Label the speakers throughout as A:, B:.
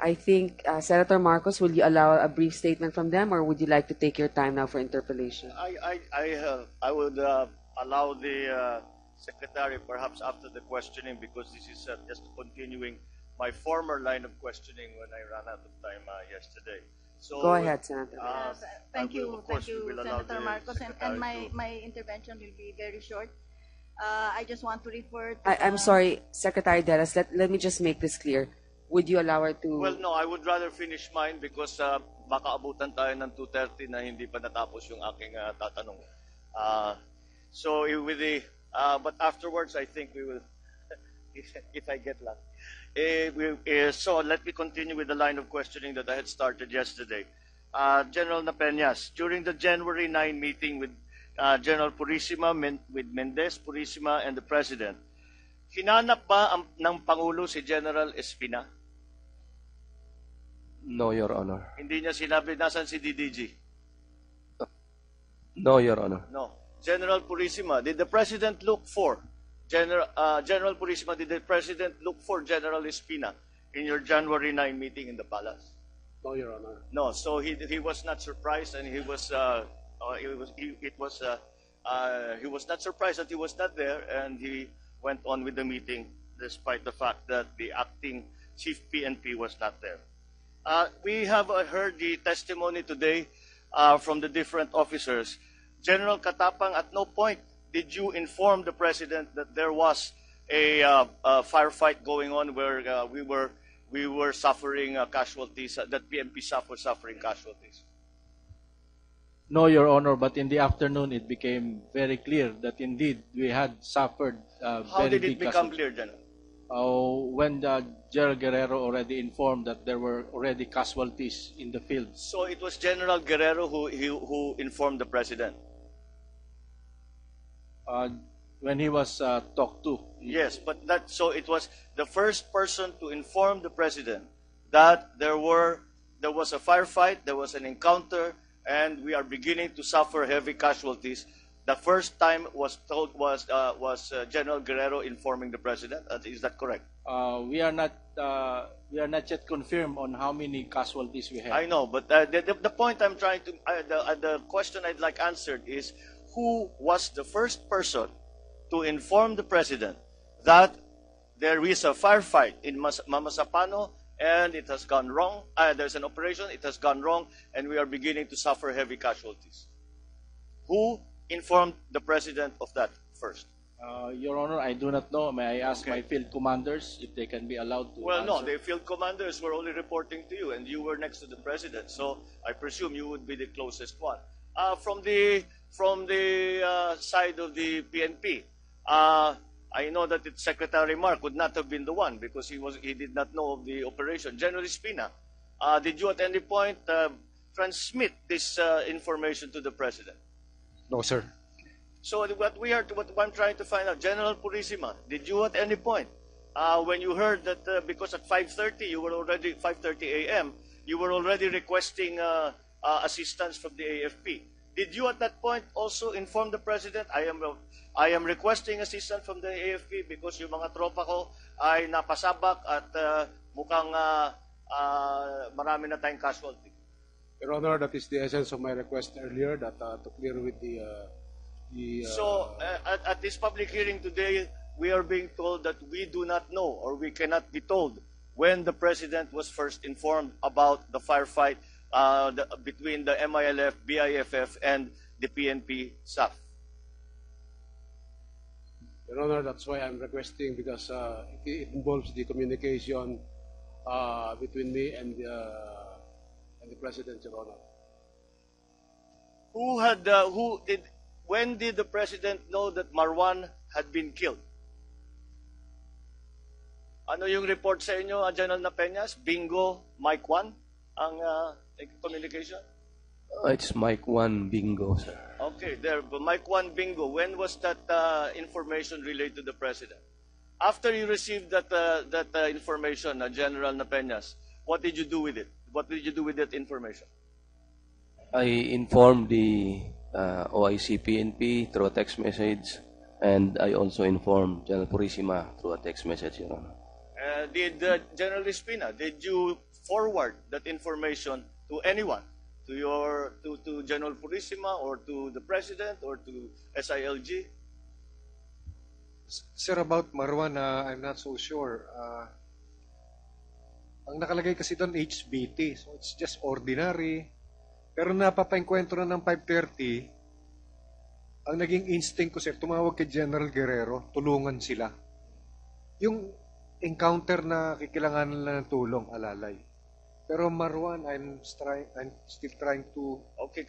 A: I think, Senator Marcos, will you allow a brief statement from them, or would you like to take your time now for interpellation?
B: I would allow the secretary perhaps after the questioning, because this is just continuing my former line of questioning when I ran out of time yesterday. So
A: Go ahead, Senator.
C: Thank you,
B: Senator
C: Senator Marcos, and my intervention will be very short. I just want to refer to
A: I'm sorry, Secretary Delas, let me just make this clear. Would you allow her to...
B: Well, no, I would rather finish mine because baka abutan tayo ng 2:30 na hindi pa natapos yung aking tatanong. So with the but afterwards, I think we will, if I get luck. So let me continue with the line of questioning that I had started yesterday. General Napeñas, during the January 9 meeting with General Purisima, with Mendez, Purisima, and the President, hinanap ba ng Pangulo si General Espina?
D: No, Your Honor.
B: Hindi niya sinabi nasan si DDG?
D: No, Your Honor.
B: No. General Purisima, did the President look for General Purisima, did the President look for General Espina in your January 9 meeting in the palace?
E: No, Your Honor.
B: No, so he was not surprised, and he was not surprised that he was not there, and he went on with the meeting despite the fact that the acting chief PNP was not there. We have heard the testimony today from the different officers. General Katapang, at no point did you inform the President that there was a firefight going on where we were suffering casualties, that PNP staff was suffering casualties?
F: No, Your Honor, but in the afternoon it became very clear that indeed we had suffered
B: How
F: very
B: did it
F: big
B: become
F: casualties.
B: clear, General?
F: When General Guerrero already informed that there were already casualties in the field.
B: So it was General Guerrero who informed the President?
F: When he was talked to.
B: Yes, but so it was the first person to inform the President that there was a firefight, there was an encounter, and we are beginning to suffer heavy casualties. The first time was General Guerrero informing the President. Is that correct?
F: We are not yet confirmed on how many casualties we have.
B: I know, but the point I'm trying to the question I'd like answered is, who was the first person to inform the President that there is a firefight in Mamasapano and it has gone wrong? There's an operation, it has gone wrong, and we are beginning to suffer heavy casualties. Who informed the President of that first?
F: Your Honor, I do not know. May I ask my field commanders if they can be allowed to
B: Well,
F: answer?
B: no, the field commanders were only reporting to you, and you were next to the President, so I presume you would be the closest one. From the side of the PNP, I know that Secretary Mark would not have been the one because he did not know of the operation. General Espina, did you at any point transmit this information to the President?
E: No, sir.
B: So what I'm trying to find out, General Purisima, did you at any point, when you heard that because at 5:30 a.m. you were already requesting assistance from the AFP, did you at that point also inform the President, I am requesting assistance from the AFP because yung mga tropa ko ay napasabak at mukhang marami na tayong casualty?
E: Your Honor, that is the essence of my request earlier, that to clear with the
B: So at this public hearing today, we are being told that we do not know, or we cannot be told, when the President was first informed about the firefight between the MILF, BIFF, and the PNP staff.
E: Your Honor, that's why I'm requesting, because it involves the communication between me and the President, Your Honor.
B: When did the President know that Marwan had been killed? Ano yung report sa inyo, General Napeñas? Bingo, Mike 1 ang communication?
D: It's Mike 1 Bingo, sir.
B: Okay, there. But Mike 1 Bingo, when was that information relayed to the President? After you received that information, General Napeñas, what did you do with it? What did you do with that information?
D: I informed the OIC PNP through a text message, and I also informed General Purisima through a text message, Your Honor.
B: Did General Espina, did you forward that information to anyone, to General Purisima or to the President or to SILG?
G: Sir, about Marwan, I'm not so sure. Ang nakalagay kasi doon, HBT. So it's just ordinary. Pero napapaengkwentro na ng 5:30, ang naging instinct ko, sir, tumawag kay General Guerrero, tulungan sila. Yung encounter na kikilanganan lang ng tulong, alalay. Pero Marwan, I'm still trying to...
B: Okay,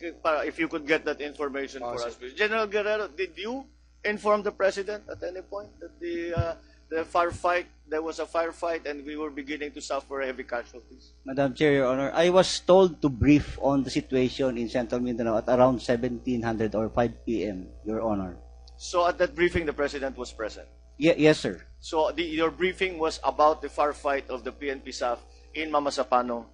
B: if you could get that information for
G: sir.
B: us, please. General Guerrero, did you inform the President at any point that the firefight, there was a firefight and we were beginning to suffer heavy casualties?
H: Madam Chair, Your Honor, I was told to brief on the situation in Central Mindanao at around 1700 or 5 p.m., Your Honor.
B: So at that briefing, the President was present?
H: Yes, sir.
B: So your briefing was about the firefight of the PNP SAF in Mamasapano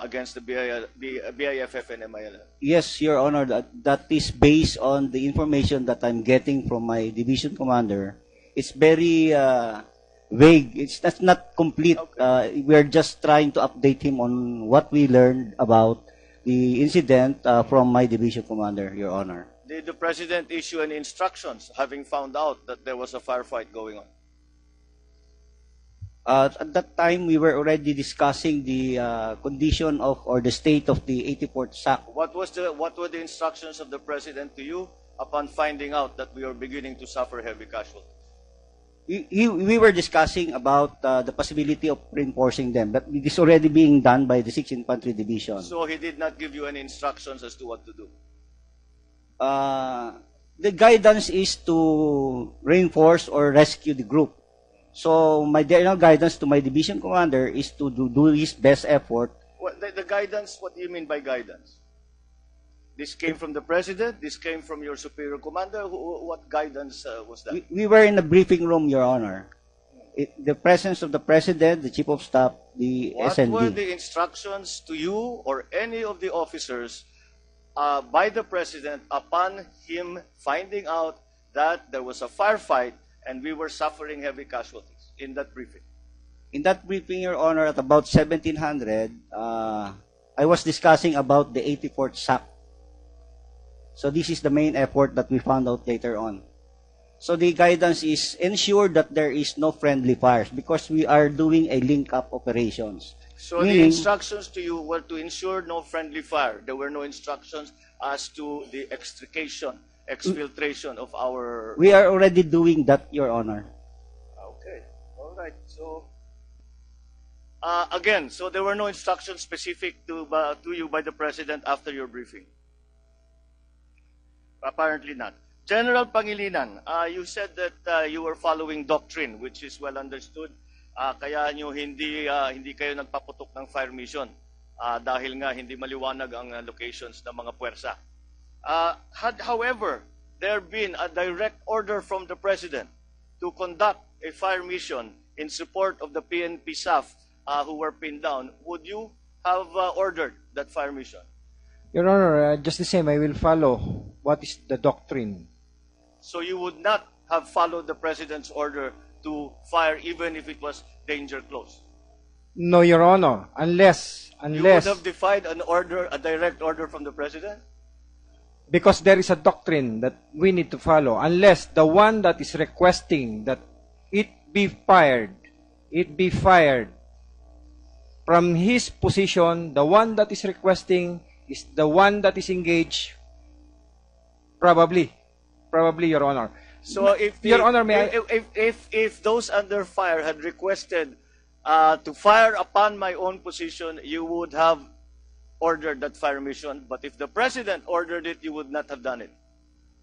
B: against the BIFF and MILF?
H: Yes, Your Honor, that is based on the information that I'm getting from my division commander. It's very vague. That's not complete.
B: Okay.
H: We're just trying to update him on what we learned about the incident from my division commander, Your Honor.
B: Did the President issue any instructions having found out that there was a firefight going on?
H: At that time, we were already discussing the condition of or the state of the 84th SAC.
B: What were the instructions of the President to you upon finding out that we are beginning to suffer heavy casualties?
H: We were discussing about the possibility of reinforcing them, but it is already being done by the 6th Infantry Division.
B: So he did not give you any instructions as to what to do?
H: The guidance is to reinforce or rescue the group. So my general guidance to my division commander is to do his best effort.
B: Well, the guidance, what do you mean by guidance? This came from the President? This came from your superior commander? What guidance was that?
H: We were in a briefing room, Your Honor. The presence of the President, the Chief of Staff, the
B: What
H: SND.
B: were the instructions to you or any of the officers by the President upon him finding out that there was a firefight and we were suffering heavy casualties in that briefing?
H: In that briefing, Your Honor, at about 1700, I was discussing about the 84th SAC. So this is the main effort that we found out later on. So the guidance is ensure that there is no friendly fires because we are doing a link-up operations.
B: So the instructions to you were to ensure no friendly fire. There were no instructions as to the exfiltration of our...
H: We are already doing that, Your Honor.
B: Okay, all right. So, again, so there were no instructions specific to you by the President after your briefing? Apparently not. General Pangilinan, you said that you were following doctrine, which is well understood. Kaya nyo hindi kayo nagpaputok ng fire mission dahil nga hindi maliwanag ang locations ng mga puwersa. Had, however, there been a direct order from the President to conduct a fire mission in support of the PNP SAF who were pinned down, would you have ordered that fire mission?
I: Your Honor, just the same, I will follow what is the doctrine.
B: So you would not have followed the President's order to fire even if it was danger close?
I: No, Your Honor, unless...
B: You would have defied an order, a direct order from the President?
I: Because there is a doctrine that we need to follow. Unless the one that is requesting that it be fired from his position, the one that is requesting is the one that is engaged, probably, Your Honor.
B: So if
I: Your Honor, may
B: if those under fire had requested to fire upon my own position, you would have ordered that fire mission. But if the President ordered it, you would not have done it.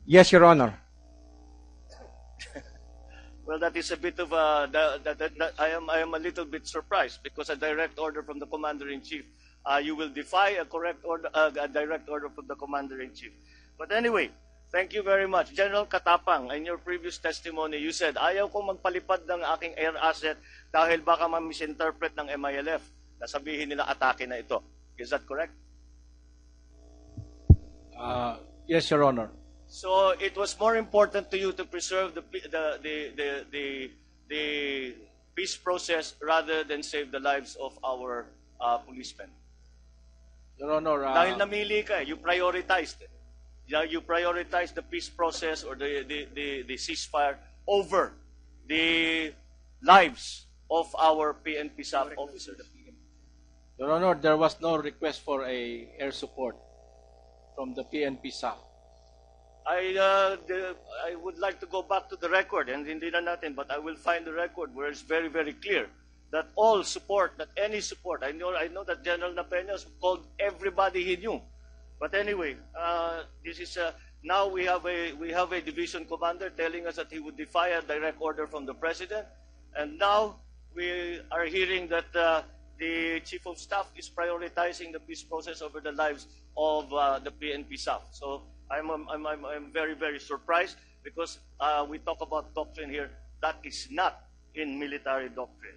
I: Yes, Your Honor.
B: Well, that is a bit of a. I am a little bit surprised because a direct order from the Commander-in-Chief, you will defy a direct order from the Commander-in-Chief. But anyway, thank you very much. General Katapang, in your previous testimony, you said, ayaw kong magpalipad ng aking air asset dahil baka ma-misinterpret ng MILF na sabihin nila atake na ito. Is that correct?
F: Yes, Your Honor.
B: So it was more important to you to preserve the peace process rather than save the lives of our policemen.
F: Your Honor,
B: Dahil namili ka, you prioritized it. You prioritized the peace process or the ceasefire over the lives of our PNP SAF officers.
F: Your Honor, there was no request for a air support from the PNP SAF.
B: I would like to go back to the record, and hindi na natin, but I will find the record where it's very, very clear that all support, that any support, I know that General Napeñas called everybody he knew. But anyway, this is now we have a division commander telling us that he would defy a direct order from the president, and now we are hearing that the chief of staff is prioritizing the peace process over the lives of the PNP SAF. So I'm very, very surprised because we talk about doctrine here. That is not in military doctrine.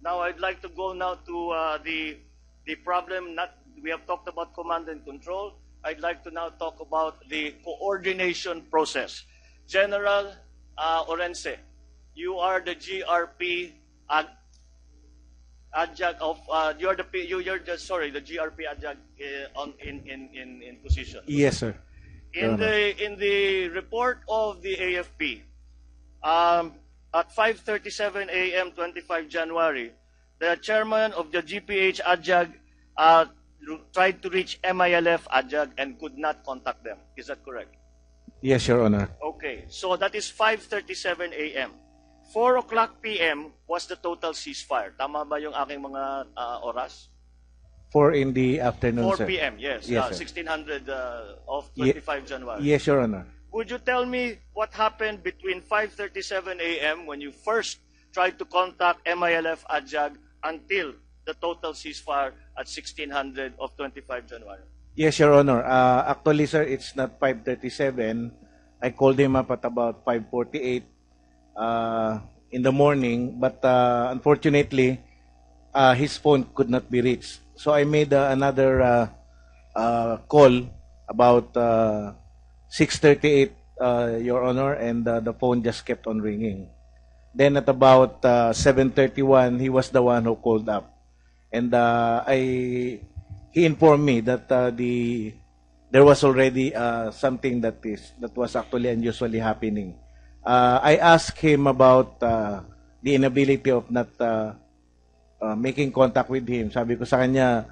B: Now I'd like to go now to the problem. We have talked about command and control. I'd like to now talk about the coordination process. General Orense, you are the GRP adjunct of you're the GRP adjunct in position.
I: Yes, sir.
B: In the report of the AFP, at 5:37 a.m. 25 January, the chairman of the GPH adjunct tried to reach MILF adjunct and could not contact them. Is that correct?
I: Yes, Your Honor.
B: Okay, so that is 5:37 a.m. 4 o'clock p.m. was the total ceasefire. Tama ba yung aking mga oras?
I: 4 in the afternoon,
B: 4
I: sir.
B: p.m., yes.
I: Yes, sir.
B: 1600 of 25 January.
I: Yes, Your Honor.
B: Would you tell me what happened between 5:37 a.m. when you first tried to contact MILF adjunct until the total ceasefire at 1600 of 25 January?
I: Yes, Your Honor. Actually, sir, it's not 5:37. I called him up at about 5:48 in the morning, but unfortunately, his phone could not be reached. So I made another call about 6:38, Your Honor, and the phone just kept on ringing. Then at about 7:31, he was the one who called up, and he informed me that there was already something that was actually unusually happening. I asked him about the inability of not making contact with him. Sabi ko sa kanya,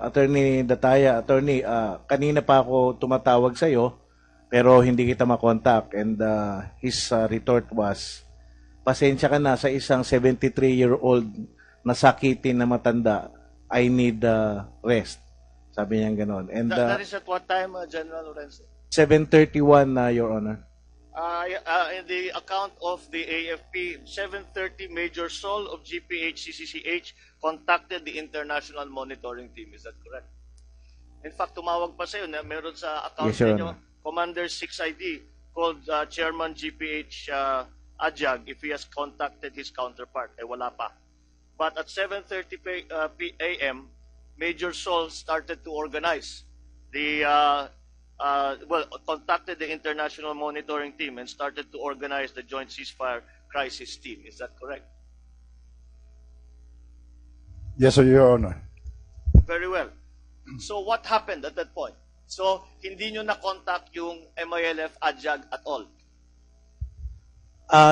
I: Attorney Dataya, Attorney, kanina pa ako tumatawag sa iyo pero hindi kita makontak. And his retort was, pasensya ka na sa isang 73-year-old na sakitin na matanda. I need rest. Sabi niya gano'n. And
B: that is at what time, General Lorenzo?
I: 7:31, Your Honor.
B: In the account of the AFP, 7:30, Major Sol of GPH CCCH contacted the International Monitoring Team. Is that correct? In fact, tumawag pa sa'yo na meron sa account
I: Yes, Your
B: ninyo,
I: Honor.
B: Commander 6ID called Chairman GPH Ajag if he has contacted his counterpart. Wala pa. But at 7:30 a.m., Major Sol started to organize the contacted the International Monitoring Team and started to organize the Joint Ceasefire Crisis Team. Is that correct?
J: Yes, sir, Your Honor.
B: Very well. So what happened at that point? So hindi nyo na-contact yung MILF adjunct at all?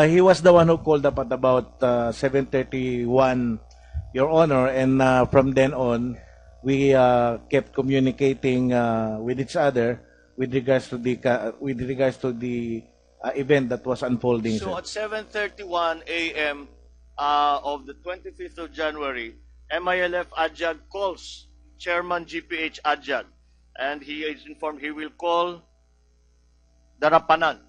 I: He was the one who called up at about 7:31, Your Honor, and from then on, we kept communicating with each other with regards to the event that was unfolding.
B: So
I: sir.
B: at 7:31 a.m. Of the 25th of January, MILF adjunct calls Chairman GPH adjunct, and he is informed he will call Darapanan.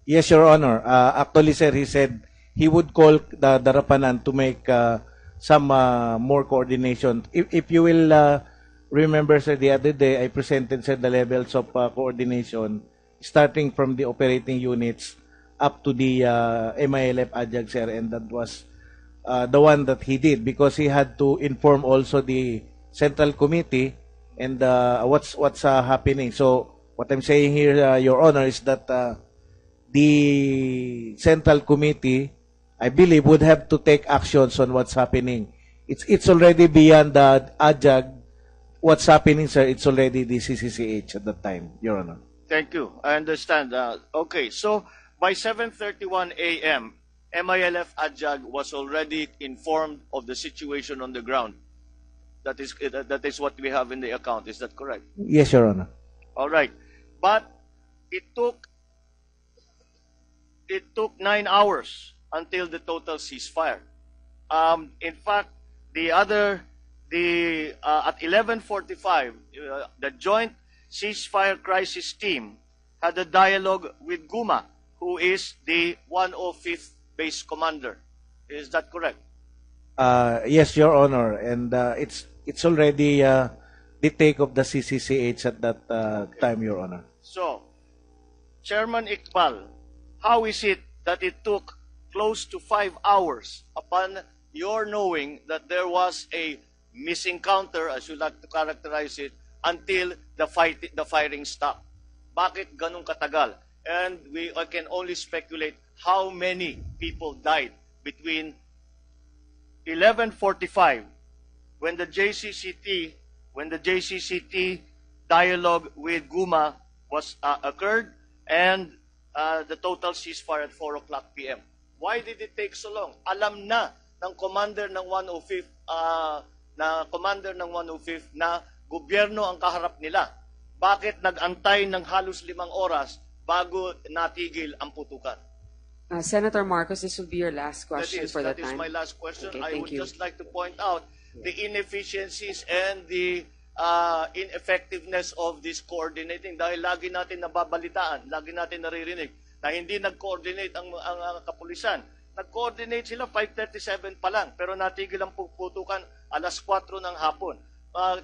I: Yes, Your Honor. Actually, sir, he said he would call the Darapanan to make some more coordination. If you will remember, sir, the other day I presented, sir, the levels of coordination starting from the operating units up to the MILF adjunct, sir, and that was the one that he did because he had to inform also the Central Committee and what's happening. So what I'm saying here, Your Honor, is that the Central Committee, I believe, would have to take actions on what's happening It's already beyond the AJAG. What's happening, sir? It's already the CCCH at that time, Your Honor.
B: Thank you. I understand. Okay, so by 7:31 a.m., MILF AJAG was already informed of the situation on the ground. That is what we have in the account. Is that correct?
I: Yes, Your Honor.
B: All right. But it took 9 hours until the total ceasefire. In fact, at 11:45, the Joint Ceasefire Crisis Team had a dialogue with Guma, who is the 105th Base Commander. Is that correct?
I: Yes, Your Honor, and it's already the take of the CCCH at that time, Your Honor.
B: So, Chairman Iqbal, how is it that it took close to 5 hours upon your knowing that there was a missing counter, as you like to characterize it, until the firing stopped? Bakit ganun katagal? And I can only speculate how many people died between 11:45 when the JCCT dialogue with Guma was occurred, and the total ceasefire at 4 o'clock p.m. Why did it take so long? Alam na ng commander ng 105th na gobyerno ang kaharap nila. Bakit nag-antay ng halos 5 oras bago natigil ang putukan?
A: Senator Marcos, this will be your last question for the time.
B: That is my last question.
A: Okay,
B: I
A: thank
B: would
A: you.
B: just like to point out the inefficiencies and the ineffectiveness of this coordinating, dahil lagi natin nababalitaan, lagi natin naririnig na hindi nag-coordinate ang kapulisan. Nag-coordinate sila 5:37 pa lang, pero natigil ang putukan 4:00 ng hapon.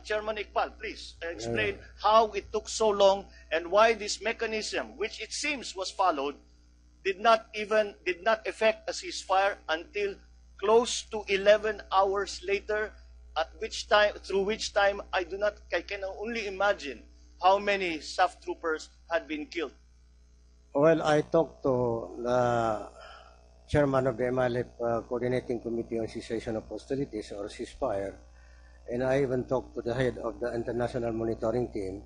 B: Chairman Iqbal, please explain how it took so long and why this mechanism, which it seems was followed, did not affect a ceasefire until close to 11 hours later, through which time I can only imagine how many SAF troopers had been killed.
K: Well, I talked to the chairman of the MILF Coordinating Committee on Cessation of Hostilities, or ceasefire, and I even talked to the head of the International Monitoring Team,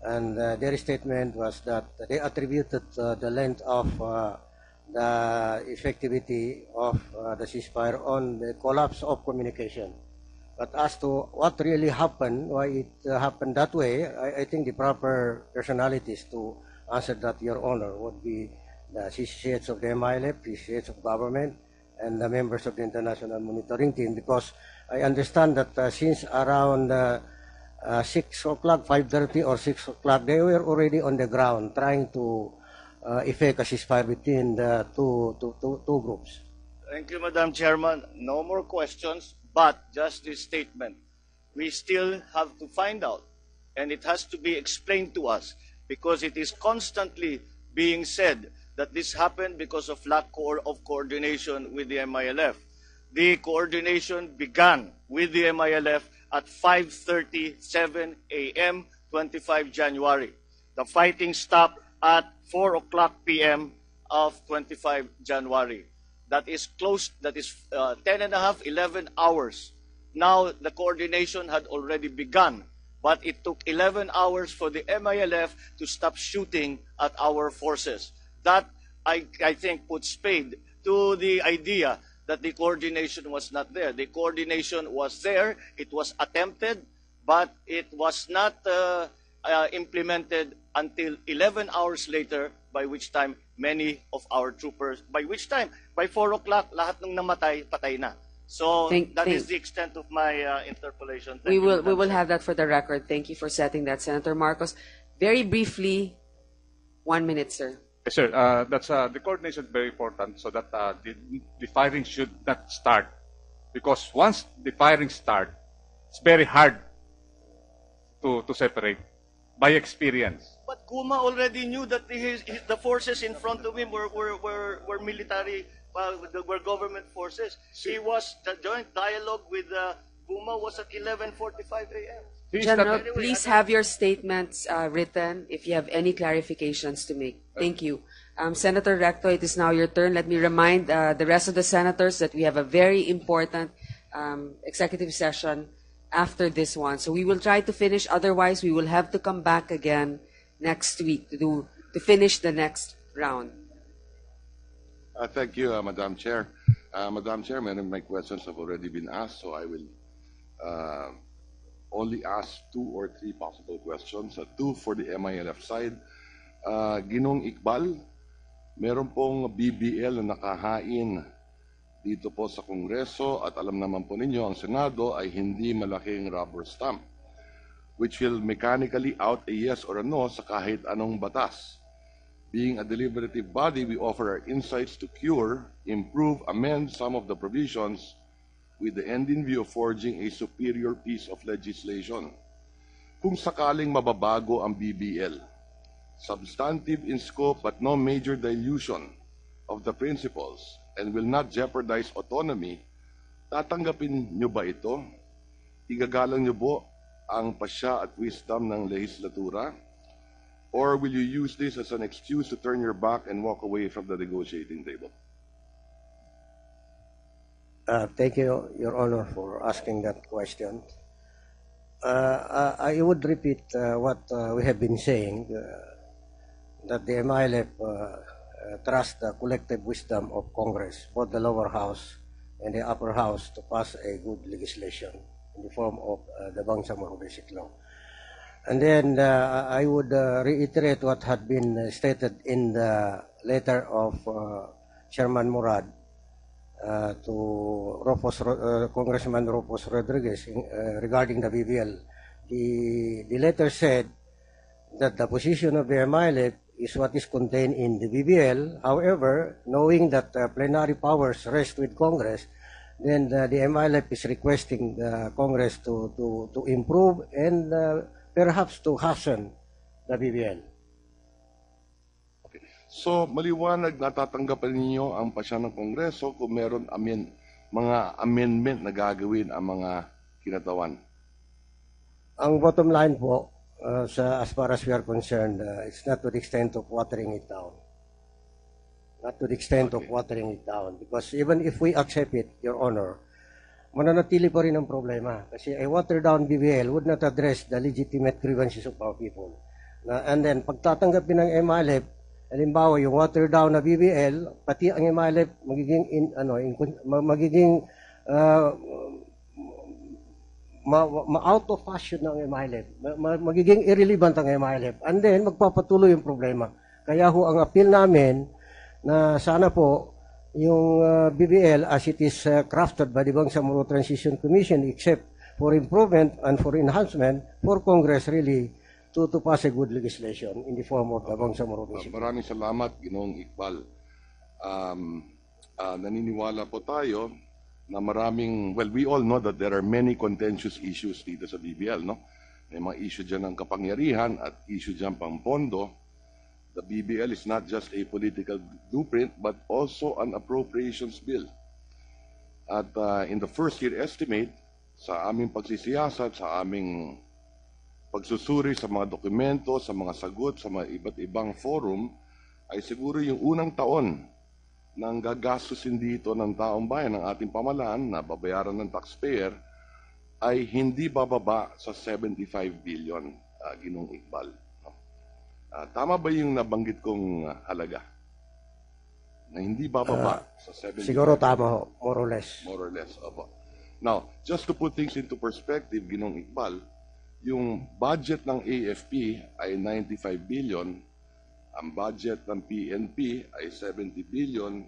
K: and their statement was that they attributed the length of the effectivity of the ceasefire on the collapse of communication. But as to what really happened, why it happened that way, I think the proper personalities to answer that, Your Honor, would be the CCCH of the MILF, CCCH of government, and the members of the International Monitoring Team, because I understand that since around 6 o'clock, 5:30 or 6 o'clock, they were already on the ground trying to effect a ceasefire between the two groups.
B: Thank you, Madam Chairman. No more questions, but just this statement. We still have to find out, and it has to be explained to us, because it is constantly being said that this happened because of lack of coordination with the MILF. The coordination began with the MILF at 5:37 a.m., 25 January. The fighting stopped at 4 o'clock p.m. of 25 January. That is 11 hours. Now, the coordination had already begun, but it took 11 hours for the MILF to stop shooting at our forces. That, I think, puts spade to the idea that the coordination was not there. The coordination was there, it was attempted, but it was not implemented until 11 hours later, by which time many of our troopers, by 4 o'clock, lahat ng namatay, patay na. So that is the extent of my interpolation.
A: We will have that for the record. Thank you for setting that, Senator Marcos. Very briefly, 1 minute, sir.
L: Yes, sir. That's the coordination is very important, so that the firing should not start, because once the firing starts, it's very hard to separate by experience.
B: But Guma already knew that the forces in front of him were military, were government forces. The joint dialogue with Guma was at 11:45 a.m.
A: General, please have your statements written if you have any clarifications to make. Thank you. Senator Recto, it is now your turn. Let me remind the rest of the senators that we have a very important executive session after this one. So we will try to finish. Otherwise, we will have to come back again next week to finish the next round.
M: Thank you, Madam Chair. Madam Chair, many of my questions have already been asked, so I will only ask 2 or 3 possible questions. 2 for the MILF side. Ginong Iqbal, meron pong BBL na nakahain dito po sa Kongreso at alam naman po ninyo, ang Senado ay hindi malaking rubber stamp which will mechanically out a yes or a no sa kahit anong batas. Being a deliberative body, we offer our insights to cure, improve, amend some of the provisions with the end in view of forging a superior piece of legislation. Kung sakaling mababago ang BBL, substantive in scope but no major dilution of the principles and will not jeopardize autonomy, tatanggapin nyo ba ito? Igagalang nyo po ang pasya at wisdom ng legislatura? Or will you use this as an excuse to turn your back and walk away from the negotiating table?
K: Thank you, Your Honor, for asking that question. I would repeat what we have been saying, that the MILF trust the collective wisdom of Congress, both the lower house and the upper house, to pass a good legislation in the form of the Bangsamoro Basic Law. And then I would reiterate what had been stated in the letter of Chairman Murad to Congressman Ropos Rodriguez regarding the BBL. The letter said that the position of the MILF is what is contained in the BBL. However, knowing that plenary powers rest with Congress, then the MILF is requesting the Congress to improve and perhaps to hasten the BBL.
M: Okay. So, maliwanag na tatanggapin ninyo ang pasya ng Kongreso kung meron mga amendment na gagawin ang mga kinatawan.
K: Ang bottom line po, as far as we are concerned, it's not to the extent of watering it down. Not to the extent of watering it down. Because even if we accept it, Your Honor, mananatili pa rin ang problema. Kasi a watered-down BBL would not address the legitimate grievances of our people. And then, pagtatanggapin ng MILF, halimbawa, yung watered-down na BBL, pati ang MILF magiging out of fashion ng MILF. Magiging irrelevant ang MILF. And then, magpapatuloy yung problema. Kaya ho, ang appeal namin na sana po, yung BBL as it is crafted by the Bangsamoro Transition Commission, except for improvement and for enhancement, for Congress really to pass a good legislation in the form of the Bangsamoro Basic.
M: Maraming salamat, Ginoong Iqbal. Naniniwala po tayo na we all know that there are many contentious issues dito sa BBL, no? May mga issue dyan ng kapangyarihan at issue dyan pang pondo. The BBL is not just a political blueprint, but also an appropriations bill. At in the first year estimate, sa aming pagsisiyasat, sa aming pagsusuri sa mga dokumento, sa mga sagot, sa mga iba't ibang forum, ay siguro yung unang taon ng gagastusin dito ng taong bayan, ng ating pamalaan na babayaran ng taxpayer, ay hindi bababa sa 75 billion, Ginong Iqbal. Tama ba yung nabanggit kong halaga? Na hindi bababa sa 75?
K: Siguro tama ho, more or less.
M: More or less, opo. Now, just to put things into perspective, Ginong Iqbal, yung budget ng AFP ay 95 billion, ang budget ng PNP ay 70 billion,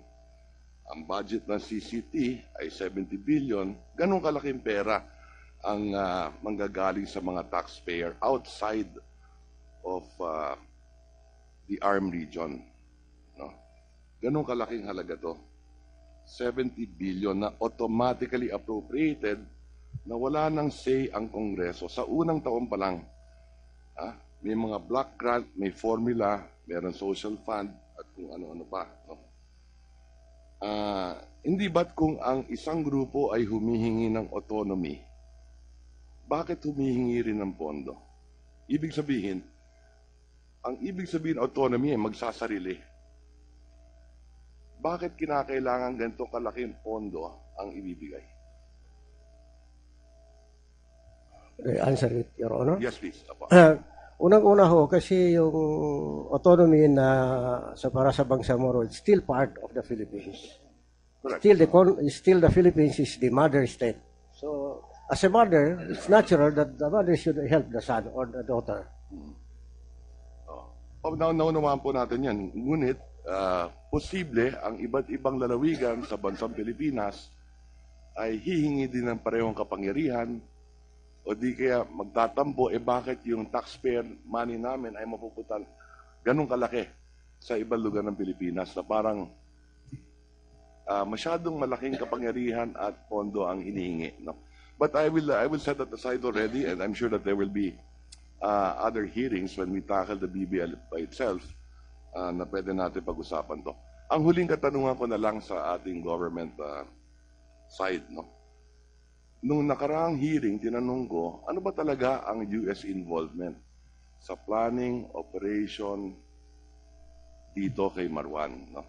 M: ang budget ng CCT ay 70 billion. Ganong kalaking pera ang manggagaling sa mga taxpayer outside of the armed region. No? Ganong kalaking halaga to. 70 billion na automatically appropriated na wala nang say ang Kongreso. Sa unang taon pa lang, may mga block grant, may formula, meron social fund, at kung ano-ano pa. No? Hindi ba't kung ang isang grupo ay humihingi ng autonomy, bakit humihingi rin ng pondo? Ibig sabihin, ang ibig sabihin autonomy ay magsasarili. Bakit kinakailangan ganito kalaking pondo ang ibibigay?
K: I answer it, Your Honor?
M: Yes, please. Apo.
K: Unang-una ho, kasi yung autonomy na para sa Bangsamoro, it's still part of the Philippines.
M: Correct.
K: Still the Philippines is the mother state. So, as a mother, it's natural that the mother should help the son or the daughter.
M: Naunawaan po natin yan. Ngunit, posible ang iba't ibang lalawigan sa bansang Pilipinas ay hihingi din ng parehong kapangyarihan o di kaya magtatampo, bakit yung taxpayer money namin ay mapuputan ganun kalaki sa ibang lugar ng Pilipinas na parang masyadong malaking kapangyarihan at pondo ang hinihingi. No? But I will set that aside already, and I'm sure that there will be other hearings when we tackle the BBL by itself na pwede natin pag-usapan to. Ang huling katanungan ko na lang sa ating government side, no? Nung nakaraang hearing, tinanong ko, ano ba talaga ang US involvement sa planning, operation dito kay Marwan, no?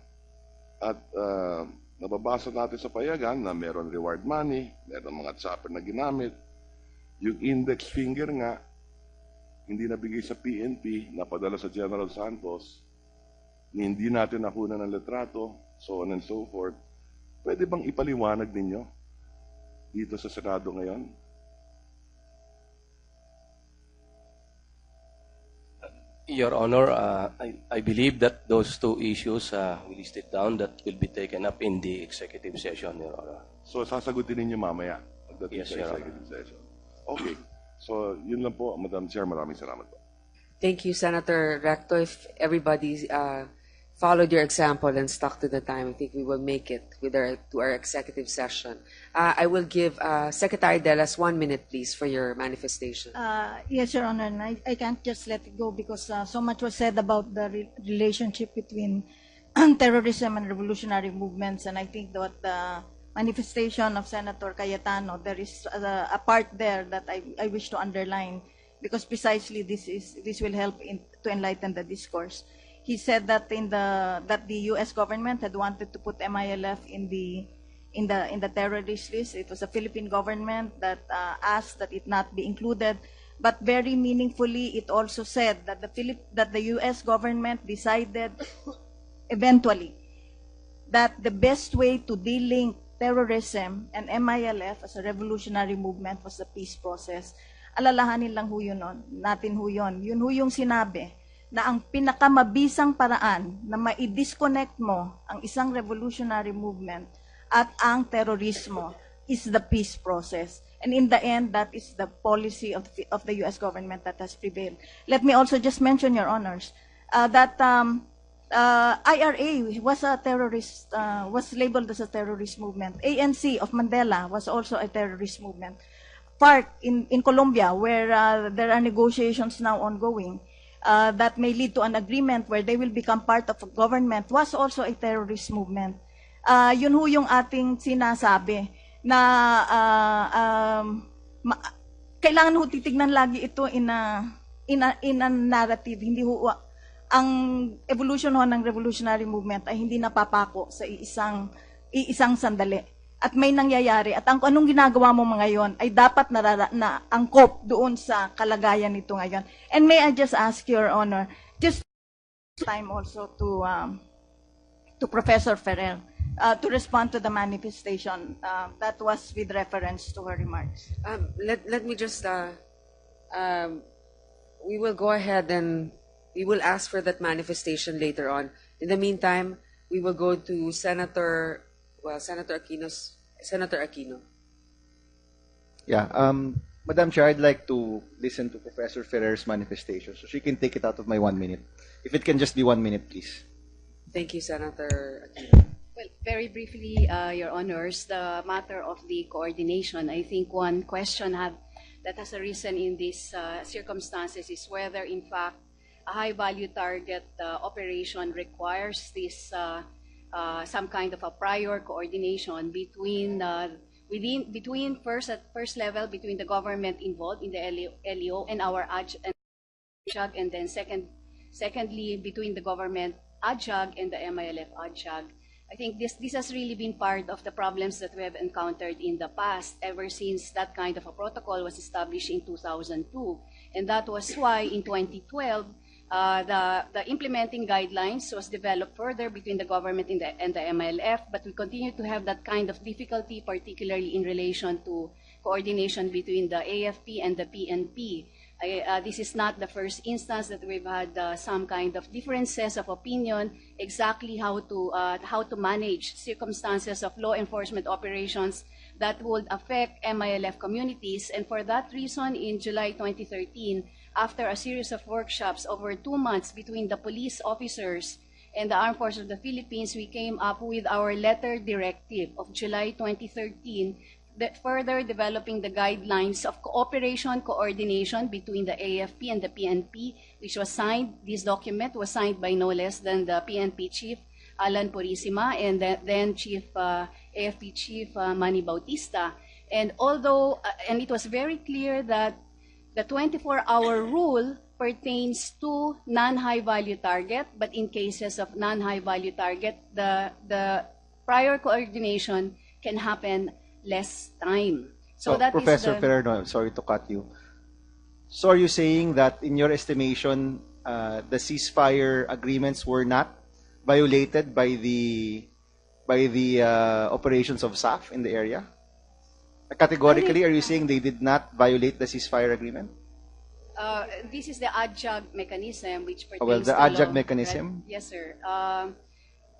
M: At nababasa natin sa payagan na meron reward money, meron mga chopper na ginamit. Yung index finger nga, hindi nabigay sa PNP, napadala sa General Santos, hindi natin nakuna ng letrato, so on and so forth. Pwede bang ipaliwanag ninyo dito sa Senado ngayon?
D: Your Honor, I believe that those two issues we listed down that will be taken up in the executive session, Your Honor.
M: So sasagutin ninyo mamaya pagdating
D: Yes,
M: sa
D: Your
M: executive session. Okay. So yun lang po, Madam Chair. Maraming salamat po.
A: Thank you, Senator Recto. If everybody followed your example and stuck to the time, I think we will make it to our executive session. I will give Secretary Delas 1 minute, please, for your manifestation.
C: Yes, Your Honor, and I can't just let it go because so much was said about the relationship between terrorism and revolutionary movements, and I think that the manifestation of Senator Cayetano, there is a part there that I wish to underline because precisely this will help to enlighten the discourse. He said that that the U.S. government had wanted to put MILF in the terrorist list. It was the Philippine government that asked that it not be included. But very meaningfully, it also said that the U.S. government decided eventually that the best way to de-link terrorism and MILF as a revolutionary movement was the peace process. Alalahanin lang ho yun natin ho yun. Yun ho yung sinabi na ang pinakamabisang paraan na ma-disconnect mo ang isang revolutionary movement at ang terorismo is the peace process. And in the end, that is the policy of the U.S. government that has prevailed. Let me also just mention, Your Honors, that IRA was a terrorist, was labeled as a terrorist movement. ANC of Mandela was also a terrorist movement. FARC in Colombia, where there are negotiations now ongoing, that may lead to an agreement where they will become part of a government, was also a terrorist movement. Yun ho yung ating sinasabi na kailangan ho titignan lagi ito in a narrative. Hindi ho, ang evolution ho ng revolutionary movement ay hindi napapako sa isang sandali. At may nangyayari. At anong ginagawa mo ngayon ay dapat na angkop doon sa kalagayan nito ngayon. And may I just ask, Your Honor, just time also to Professor Ferrer to respond to the manifestation that was with reference to her remarks.
A: Let me just, we will go ahead and we will ask for that manifestation later on. In the meantime, we will go to Senator Aquino.
N: Yeah, Madam Chair, I'd like to listen to Professor Ferrer's manifestation so she can take it out of my 1 minute. If it can just be 1 minute, please.
A: Thank you, Senator Aquino.
O: Well, very briefly, Your Honors, the matter of the coordination, I think one question that has arisen in these circumstances is whether, in fact, a high-value target operation requires this some kind of a prior coordination between first level between the government involved in the LEO and our ADJAG, and then secondly between the government ADJAG and the MILF ADJAG. I think this has really been part of the problems that we have encountered in the past ever since that kind of a protocol was established in 2002. And that was why in 2012, the implementing guidelines was developed further between the government and the MILF, but we continue to have that kind of difficulty, particularly in relation to coordination between the AFP and the PNP. This is not the first instance that we've had some kind of differences of opinion exactly how to manage circumstances of law enforcement operations that would affect MILF communities. And for that reason, in July 2013, after a series of workshops over 2 months between the police officers and the Armed Forces of the Philippines, we came up with our letter directive of July 2013, further developing the guidelines of cooperation, coordination between the AFP and the PNP, which was signed. This document was signed by no less than the PNP chief, Allan, and then AFP chief, Manny Bautista. And although, and it was very clear that the 24-hour rule pertains to non-high value target, but in cases of non-high value target, the prior coordination can happen less time. So that
N: Professor
O: is
N: Ferrer, no, sorry to cut you. So are you saying that in your estimation, the ceasefire agreements were not violated by the operations of SAF in the area? Categorically, are you saying they did not violate the ceasefire agreement?
O: This is the adjunct mechanism which pertains
N: Well, the
O: to
N: adjunct
O: law,
N: mechanism?
O: right? Yes, sir.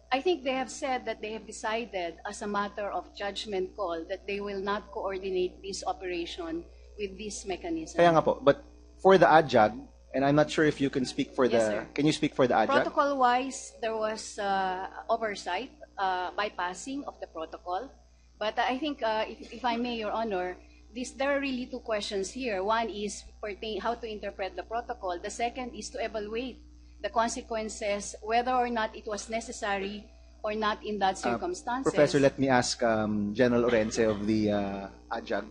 O: I think they have said that they have decided as a matter of judgment call that they will not coordinate this operation with this mechanism.
N: Kaya nga po, but for the adjunct, and I'm not sure if you can speak for
O: Yes,
N: the,
O: sir.
N: can you speak for the adjunct?
O: Protocol-wise, there was oversight, bypassing of the protocol. But I think, if I may, Your Honor, there are really two questions here. One is how to interpret the protocol. The second is to evaluate the consequences, whether or not it was necessary or not in that circumstances.
N: Professor, let me ask General Orense of the adjunct.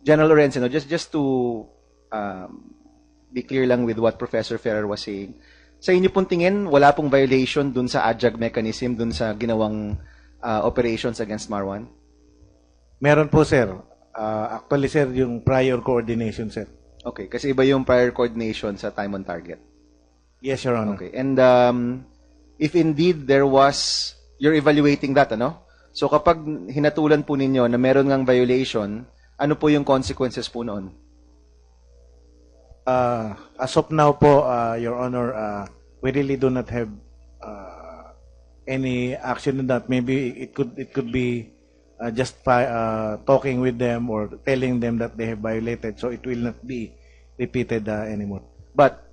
N: General Orense, no, just to be clear lang with what Professor Ferrer was saying. Sa inyo pong tingin, wala pong violation dun sa adjunct mechanism, dun sa ginawang operations against Marwan?
I: Meron po, sir. Actually, sir, yung prior coordination, sir.
N: Okay, kasi iba yung prior coordination sa time on target.
I: Yes, Your Honor.
N: Okay, and if indeed there was, you're evaluating that, ano? So kapag hinatulan po ninyo na meron ngang violation, ano po yung consequences po noon?
I: As of now po, Your Honor, we really do not have any action on that. Maybe it could be just talking with them or telling them that they have violated, so it will not be repeated anymore.
N: But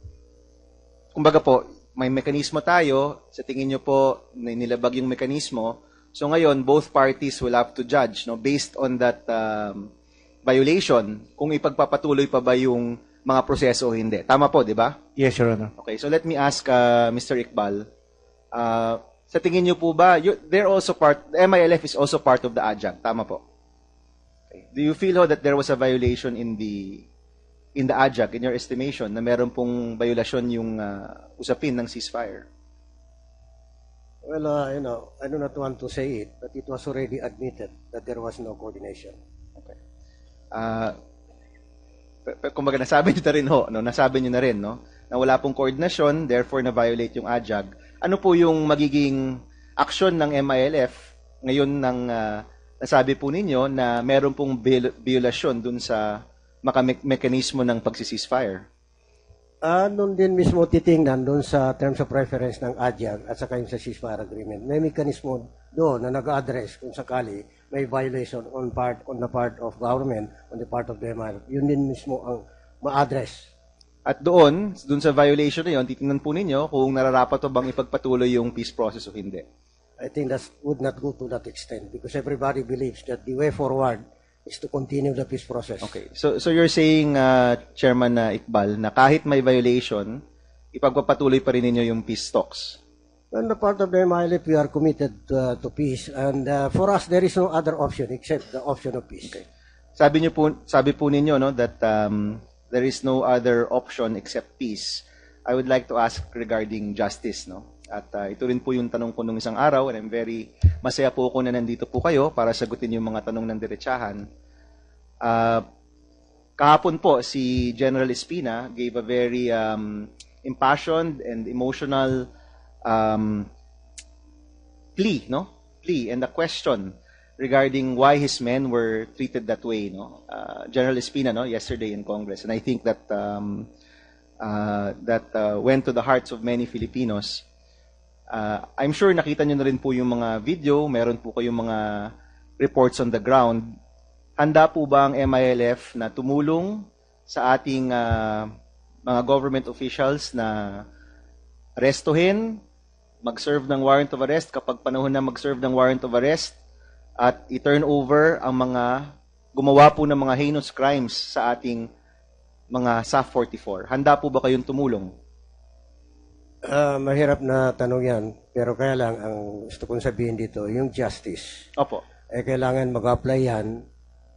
N: kumbaga po, may mekanismo tayo, sa tingin nyo po, nilabag yung mekanismo, so ngayon, both parties will have to judge, no, based on that violation, kung ipagpapatuloy pa ba yung mga proseso o hindi. Tama po, di ba?
I: Yes, Your Honor.
N: Okay, so let me ask Mr. Iqbal, sa tingin nyo po ba, they're also the MILF is also part of the adjunct, tama po? Okay. Do you feel that there was a violation in the adjunct, in your estimation, na meron pong violasyon yung usapin ng ceasefire?
K: Well, I do not want to say it, but it was already admitted that there was no coordination.
N: Okay. Kumbaga, nasabi nyo na rin ho, no? Nasabi nyo na rin, no? Na wala pong koordinasyon, therefore na-violate yung adjunct. Ano po yung magiging aksyon ng MILF ngayon ng nasabi po ninyo na meron pong violasyon dun sa mekanismo ng pagsi-ceasefire?
K: Doon din mismo titingnan doon sa terms of reference ng adjunct at saka yung sa ceasefire agreement. May mekanismo doon na nag-address kung sakali may violation on the part of government, on the part of the MILF. Yun din mismo ang ma-address.
N: At doon sa violation na yun, titingnan po ninyo kung nararapat o bang ipagpatuloy yung peace process o hindi.
K: I think that would not go to that extent because everybody believes that the way forward is to continue the peace process.
N: Okay. So you're saying, Chairman Iqbal, na kahit may violation, ipagpapatuloy pa rin ninyo yung peace talks?
K: On the part of the MILF, we are committed to peace, and for us, there is no other option except the option of peace.
N: Okay. Sabi po ninyo, no, that there is no other option except peace. I would like to ask regarding justice, no. At ito rin po yung tanong ko nung isang araw, and I'm very masaya po ako na nandito po kayo para sagutin yung mga tanong ng diretsahan. Kahapon po, si General Espina gave a very impassioned and emotional plea, no? Plea and a question regarding why his men were treated that way, no? General Espina, no, yesterday in Congress, and I think that went to the hearts of many Filipinos. I'm sure nakita nyo na rin po yung mga video, meron po kayong mga reports on the ground. Handa po ba ang MILF na tumulong sa ating mga government officials na arestuhin, mag-serve ng warrant of arrest kapag panahon na mag-serve ng warrant of arrest, at i-turn over ang mga gumawa po ng mga heinous crimes sa ating mga SAF 44? Handa po ba kayong tumulong?
K: Mahirap na tanong yan, pero kaya lang, ang gusto kong sabihin dito, yung justice.
N: Opo.
K: Kailangan mag-apply yan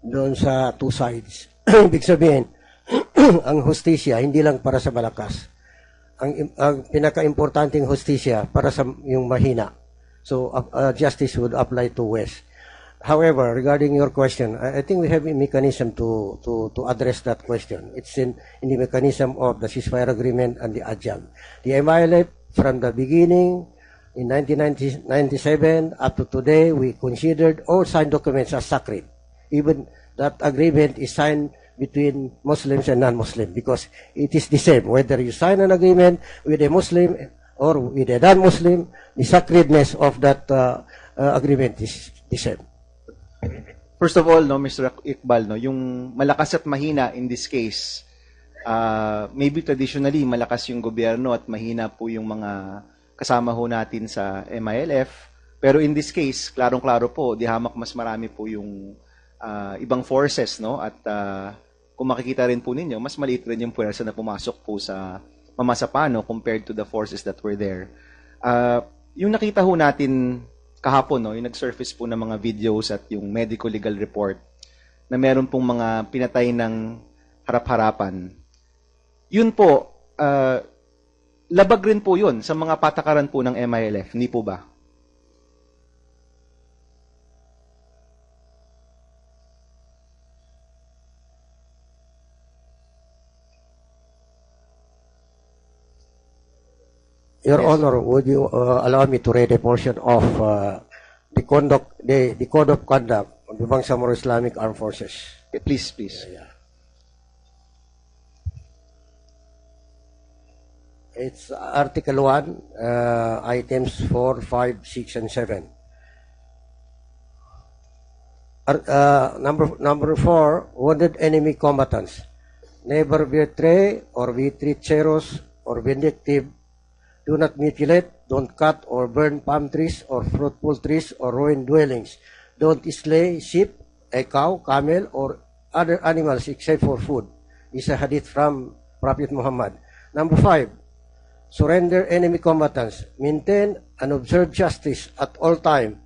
K: doon sa two sides. Ibig sabihin, ang hustisya, hindi lang para sa malakas. Ang pinaka-importanting hustisya para sa yung mahina. So, justice would apply to West. However, regarding your question, I think we have a mechanism to address that question. It's in the mechanism of the ceasefire agreement and the adjunct. The MILF, from the beginning, in 1997 up to today, we considered all signed documents as sacred. Even that agreement is signed between Muslims and non-Muslims, because it is the same. Whether you sign an agreement with a Muslim or with a non-Muslim, the sacredness of that agreement is the same.
N: First of all, no, Mr. Iqbal, no, yung malakas at mahina in this case, maybe traditionally malakas yung gobyerno at mahina po yung mga kasama ho natin sa MILF. Pero in this case, klarong-klaro po, di hamak mas marami po yung ibang forces, no? At kung makikita rin po ninyo, mas maliit rin yung puwersa na pumasok po sa Mamasapano compared to the forces that were there. Yung nakita ho natin kahapon, no, yung nag-surface po ng mga videos at yung medical legal report na meron pong mga pinatay ng harap-harapan. Yun po, labag rin po yun sa mga patakaran po ng MILF, hindi po ba?
K: Your Honor, would you allow me to read a portion of the code of conduct of the Bangsamoro Islamic Armed Forces?
N: Please, please.
K: It's Article 1, items 4, 5, 6, and 7. Number 4, wounded enemy combatants. Never betray or be treacherous or vindictive. Do not mutilate, don't cut or burn palm trees or fruitful trees or ruin dwellings. Don't slay sheep, a cow, camel, or other animals except for food. This is a hadith from Prophet Muhammad. Number 5, surrender enemy combatants. Maintain and observe justice at all time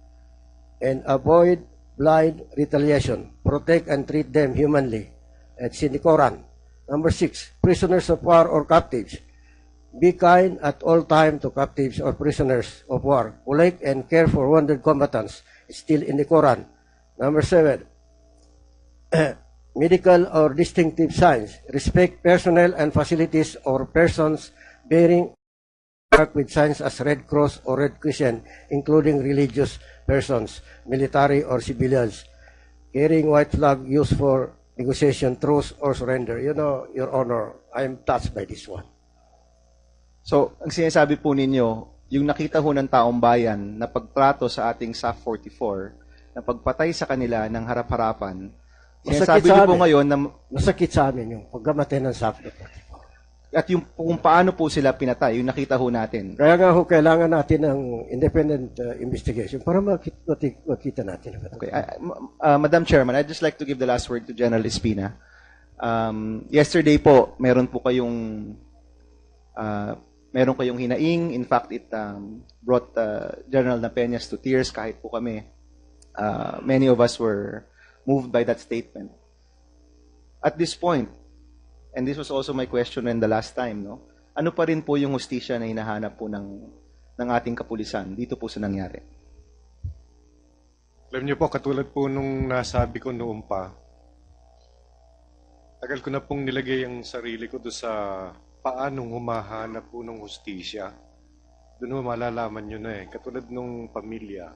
K: and avoid blind retaliation. Protect and treat them humanly. It's in the Quran. Number 6, prisoners of war or captives. Be kind at all time to captives or prisoners of war. Collect and care for wounded combatants. It's still in the Quran. Number 7, medical or distinctive signs. Respect personnel and facilities or persons bearing mark with signs as Red Cross or Red Crescent, including religious persons, military or civilians. Carrying white flag used for negotiation, truce, or surrender. You know, Your Honor, I am touched by this one.
N: So, ang sinasabi po ninyo, yung nakita ho ng taong bayan na pagtrato sa ating SAF 44, na pagpatay sa kanila ng harap-harapan, sinasabi niyo po ngayon na
K: masakit sa amin yung pagkamatay ng SAF 44.
N: At yung kung paano po sila pinatay, yung nakita ho natin.
K: Kaya nga ho, kailangan natin ng independent investigation para makita natin.
N: Okay. Madam Chairman, I'd just like to give the last word to General Espina. Yesterday po, meron kayong hinaing. In fact, it brought General Napeñas to tears kahit po kami. Many of us were moved by that statement. At this point, and this was also my question in the last time, no? Ano pa rin po yung hustisya na hinahanap po ng ng ating kapulisan dito po sa nangyari?
G: Alam niyo po, katulad po nung nasabi ko noon pa, tagal ko na pong nilagay ang sarili ko doon sa paanong humahanap po ng hustisya. Doon mo malalaman nyo na katulad nung pamilya,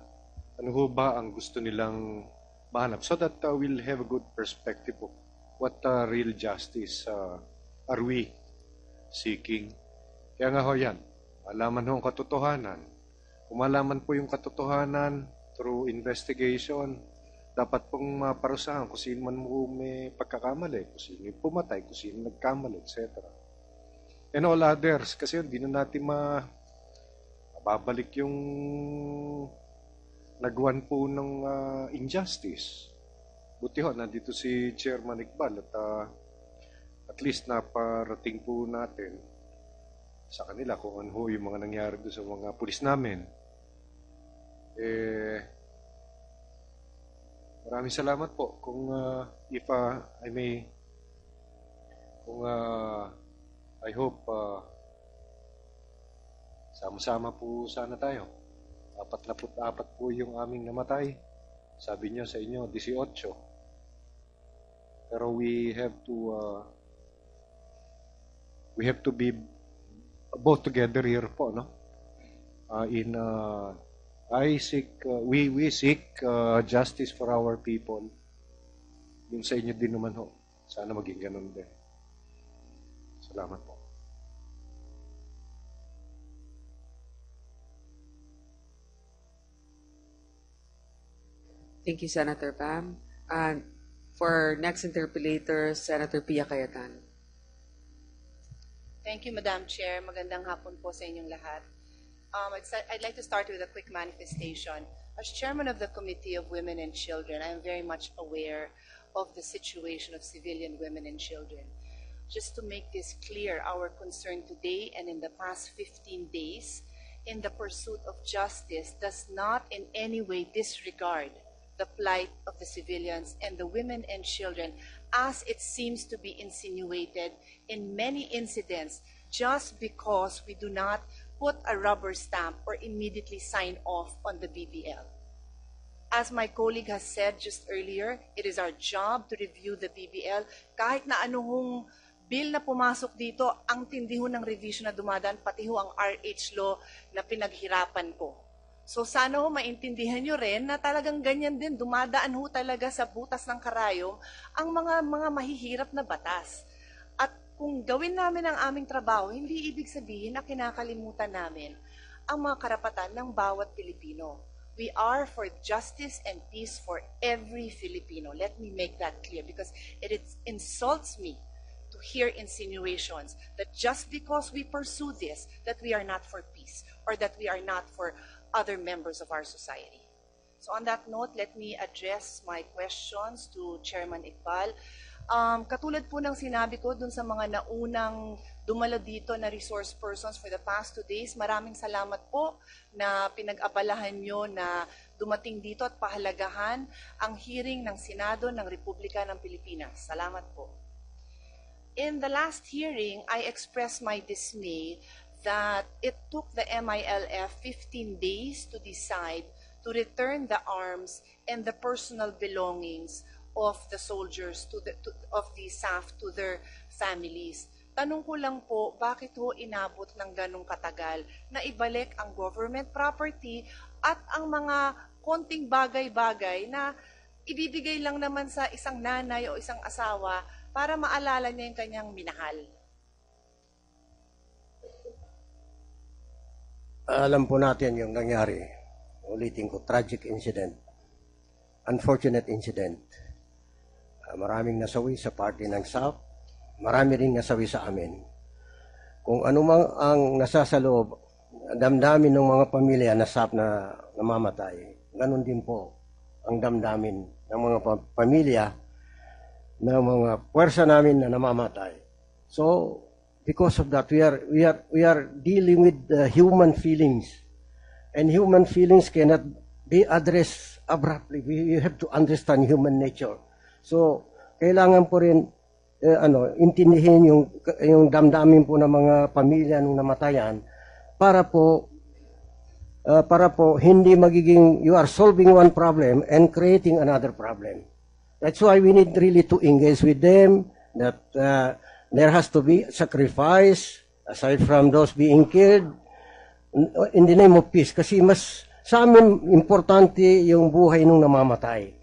G: ano ho ba ang gusto nilang mahanap so that we'll have a good perspective of what real justice are we seeking. Kaya nga ho yan, malaman ho ang katotohanan. Kung malaman po yung katotohanan through investigation, dapat pong maparusahan kung sino man mo may pagkakamali, kung sino yung pumatay, kung sino nagkamali, etc. And all others, kasi hindi na natin mababalik yung nagwan po ng injustice. Buti ho, nandito si Chairman Iqbal at least naparating po natin sa kanila kung ano yung mga nangyari doon sa mga pulis namin. Maraming salamat po kung if I may, kung I hope sama-sama po sana tayo. 44 po yung aming namatay. Sabi niyo sa inyo, 18. Pero we have to be both together here po, no? We seek justice for our people. Yung sa inyo din naman ho. Sana maging ganun din. Salamat po.
A: Thank you, Senator Pam. And for next interpellator, Senator Pia Cayetano.
P: Thank you, Madam Chair. Magandang hapon po sa inyong lahat. I'd like to start with a quick manifestation. As chairman of the Committee of Women and Children, I am very much aware of the situation of civilian women and children. Just to make this clear, our concern today and in the past 15 days in the pursuit of justice does not in any way disregard the plight of the civilians and the women and children as it seems to be insinuated in many incidents just because we do not put a rubber stamp or immediately sign off on the BBL. As my colleague has said just earlier, it is our job to review the BBL. Kahit na anong bill na pumasok dito, ang tindi ho ng revision na dumadaan, pati ho ang RH law na pinaghirapan ko. So sana ho maintindihan nyo rin na talagang ganyan din, dumadaan ho talaga sa butas ng karayom ang mga mahihirap na batas. At kung gawin namin ang aming trabaho, hindi ibig sabihin na kinakalimutan namin ang mga karapatan ng bawat Pilipino. We are for justice and peace for every Filipino. Let me make that clear because it insults me to hear insinuations that just because we pursue this, that we are not for peace or that we are not for other members of our society. So on that note, let me address my questions to Chairman Iqbal. Katulad po ng sinabi ko dun sa mga naunang dumalo dito na resource persons for the past 2 days, maraming salamat po na pinag-abalahan nyo na dumating dito at pahalagahan ang hearing ng Senado ng Republika ng Pilipinas. Salamat po. In the last hearing, I expressed my dismay that it took the MILF 15 days to decide to return the arms and the personal belongings of the soldiers of the SAF to their families. Tanong ko lang po, bakit ho inabot ng ganong katagal na ibalik ang government property at ang mga konting bagay-bagay na ibibigay lang naman sa isang nanay o isang asawa para maalala niya yung kanyang minahal?
K: Alam po natin yung nangyari. Ulitin ko, tragic incident. Unfortunate incident. Maraming nasawi sa party ng South. Marami rin nasawi sa amin. Kung ano mang ang nasasaloob, damdamin ng mga pamilya na South na namamatay, ganun din po ang damdamin ng mga pamilya ng mga puwersa namin na namamatay. So, because of that, we are dealing with human feelings, and human feelings cannot be addressed abruptly. We have to understand human nature. So kailangan po rin intindihin yung damdamin po ng mga pamilya nung namatayan para po para po hindi magiging you are solving one problem and creating another problem. That's why we need really to engage with them, that there has to be sacrifice aside from those being killed in the name of peace. Kasi mas sa amin importante yung buhay nung namamatay.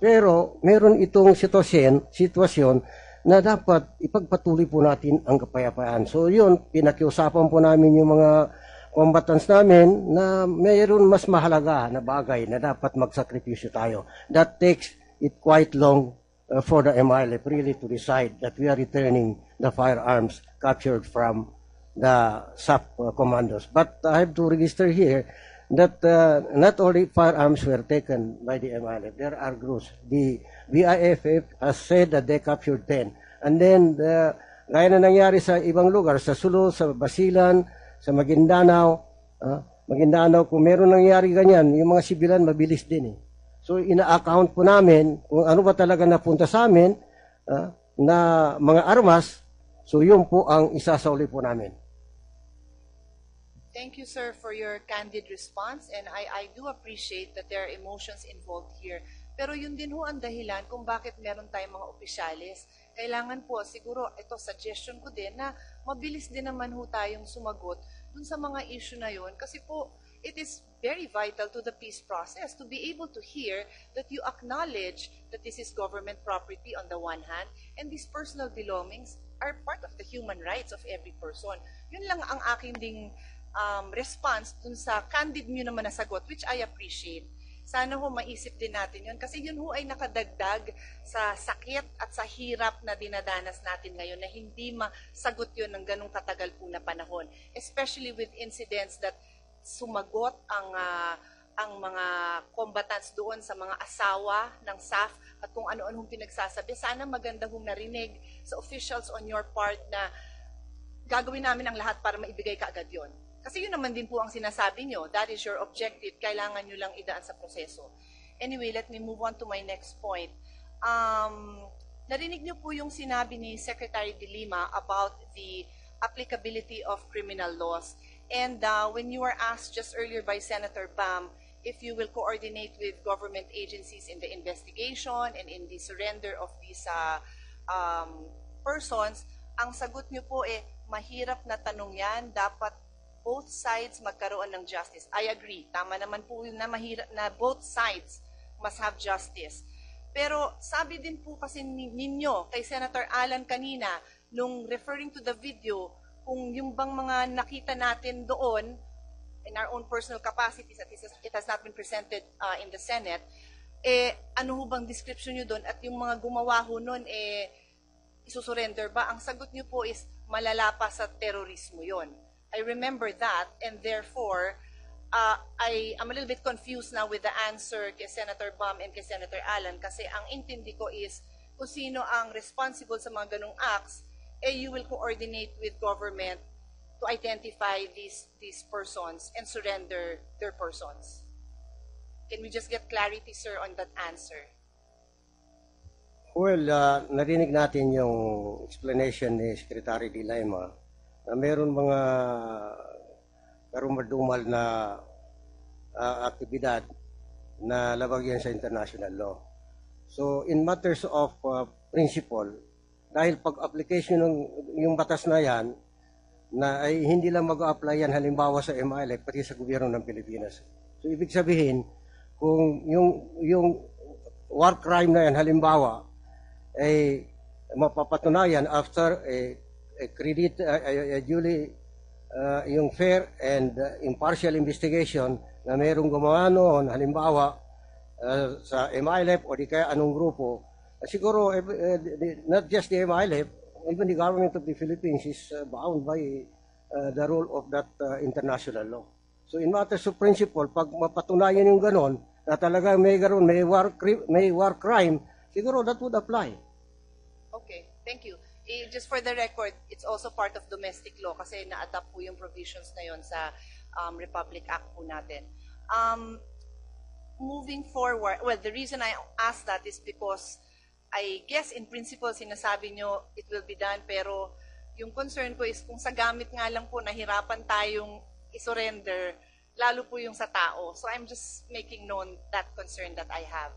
K: Pero meron itong sitwasyon na dapat ipagpatuloy po natin ang kapayapaan. So yun, pinakiusapan po namin yung mga combatants namin na mayroon mas mahalaga na bagay na dapat magsakripisyo tayo. That takes it quite long for the MILF really to decide that we are returning the firearms captured from the SAF commandos. But I have to register here that not only firearms were taken by the MILF, there are groups. The BIFF has said that they captured 10. And then, gaya na nangyari sa ibang lugar, sa Sulu, sa Basilan, sa Maguindanao, kung meron nangyari ganyan, yung mga sibilan mabilis din eh. So, ina-account po namin kung ano ba talaga napunta sa amin na mga armas, so yun po ang isasauli po namin.
P: Thank you, sir, for your candid response, and I do appreciate that there are emotions involved here. Pero yun din ho ang dahilan kung bakit meron tayong mga opisyalis. Kailangan po, siguro, ito suggestion ko din, na mabilis din naman ho tayong sumagot dun sa mga issue na yun. Kasi po, it is very vital to the peace process to be able to hear that you acknowledge that this is government property on the one hand, and these personal belongings are part of the human rights of every person. Yun lang ang aking ding response dun sa candid nyo naman na sagot, which I appreciate. Sana ho maisip din natin yun kasi yun ho ay nakadagdag sa sakit at sa hirap na dinadanas natin ngayon na hindi masagot yun ng ganong katagal po na panahon. Especially with incidents that sumagot ang mga combatants doon sa mga asawa ng SAF at kung ano-anong pinagsasabi. Sana maganda hong narinig sa officials on your part na gagawin namin ang lahat para maibigay kaagad yun. Kasi yun naman din po ang sinasabi nyo. That is your objective. Kailangan nyo lang idaan sa proseso. Anyway, let me move on to my next point. Narinig nyo po yung sinabi ni Secretary De Lima about the applicability of criminal laws. And when you were asked just earlier by Senator Bam if you will coordinate with government agencies in the investigation and in the surrender of these persons, ang sagot nyo po mahirap na tanong yan. Dapat both sides magkaroon ng justice. I agree. Tama naman po yun na mahirap na both sides must have justice. Pero sabi din po kasi ninyo kay Senator Allan kanina nung referring to the video, kung yung bang mga nakita natin doon in our own personal capacities at it has not been presented in the Senate, ano ho bang description nyo doon at yung mga gumawa ho nun, isusurrender ba? Ang sagot nyo po is malala pa sa terorismo yon. I remember that, and therefore, I'm a little bit confused now with the answer kay Senator Bam and kay Senator Allan kasi ang intindi ko is kung sino ang responsible sa mga ganong acts, you will coordinate with government to identify these persons and surrender their persons. Can we just get clarity, sir, on that answer?
K: Well, narinig natin yung explanation ni Secretary De Lima na meron mga karumadumal na aktibidad na labag yan sa international law. So, in matters of principle, dahil pag-application ng yung batas na yan, na ay hindi lang mag-a-apply yan halimbawa sa MILF, pati sa gobyerno ng Pilipinas. So, ibig sabihin, kung yung war crime na yan halimbawa, ay mapapatunayan after duly yung fair and impartial investigation na mayroong gumawa noon, halimbawa sa MILF o di kaya anong grupo, siguro not just the MILF, even the government of the Philippines is bound by the rule of that international law. So in matters of principle, pag mapatunayan yung ganon, na talaga may war crime, siguro that would apply.
P: Okay, thank you. Just for the record, it's also part of domestic law kasi na-adapt po yung provisions na yon sa Republic Act po natin. Moving forward, well, the reason I asked that is because I guess in principle sinasabi nyo it will be done, pero yung concern ko is kung sa gamit nga lang po nahirapan tayong isurrender lalo po yung sa tao. So I'm just making known that concern that I have.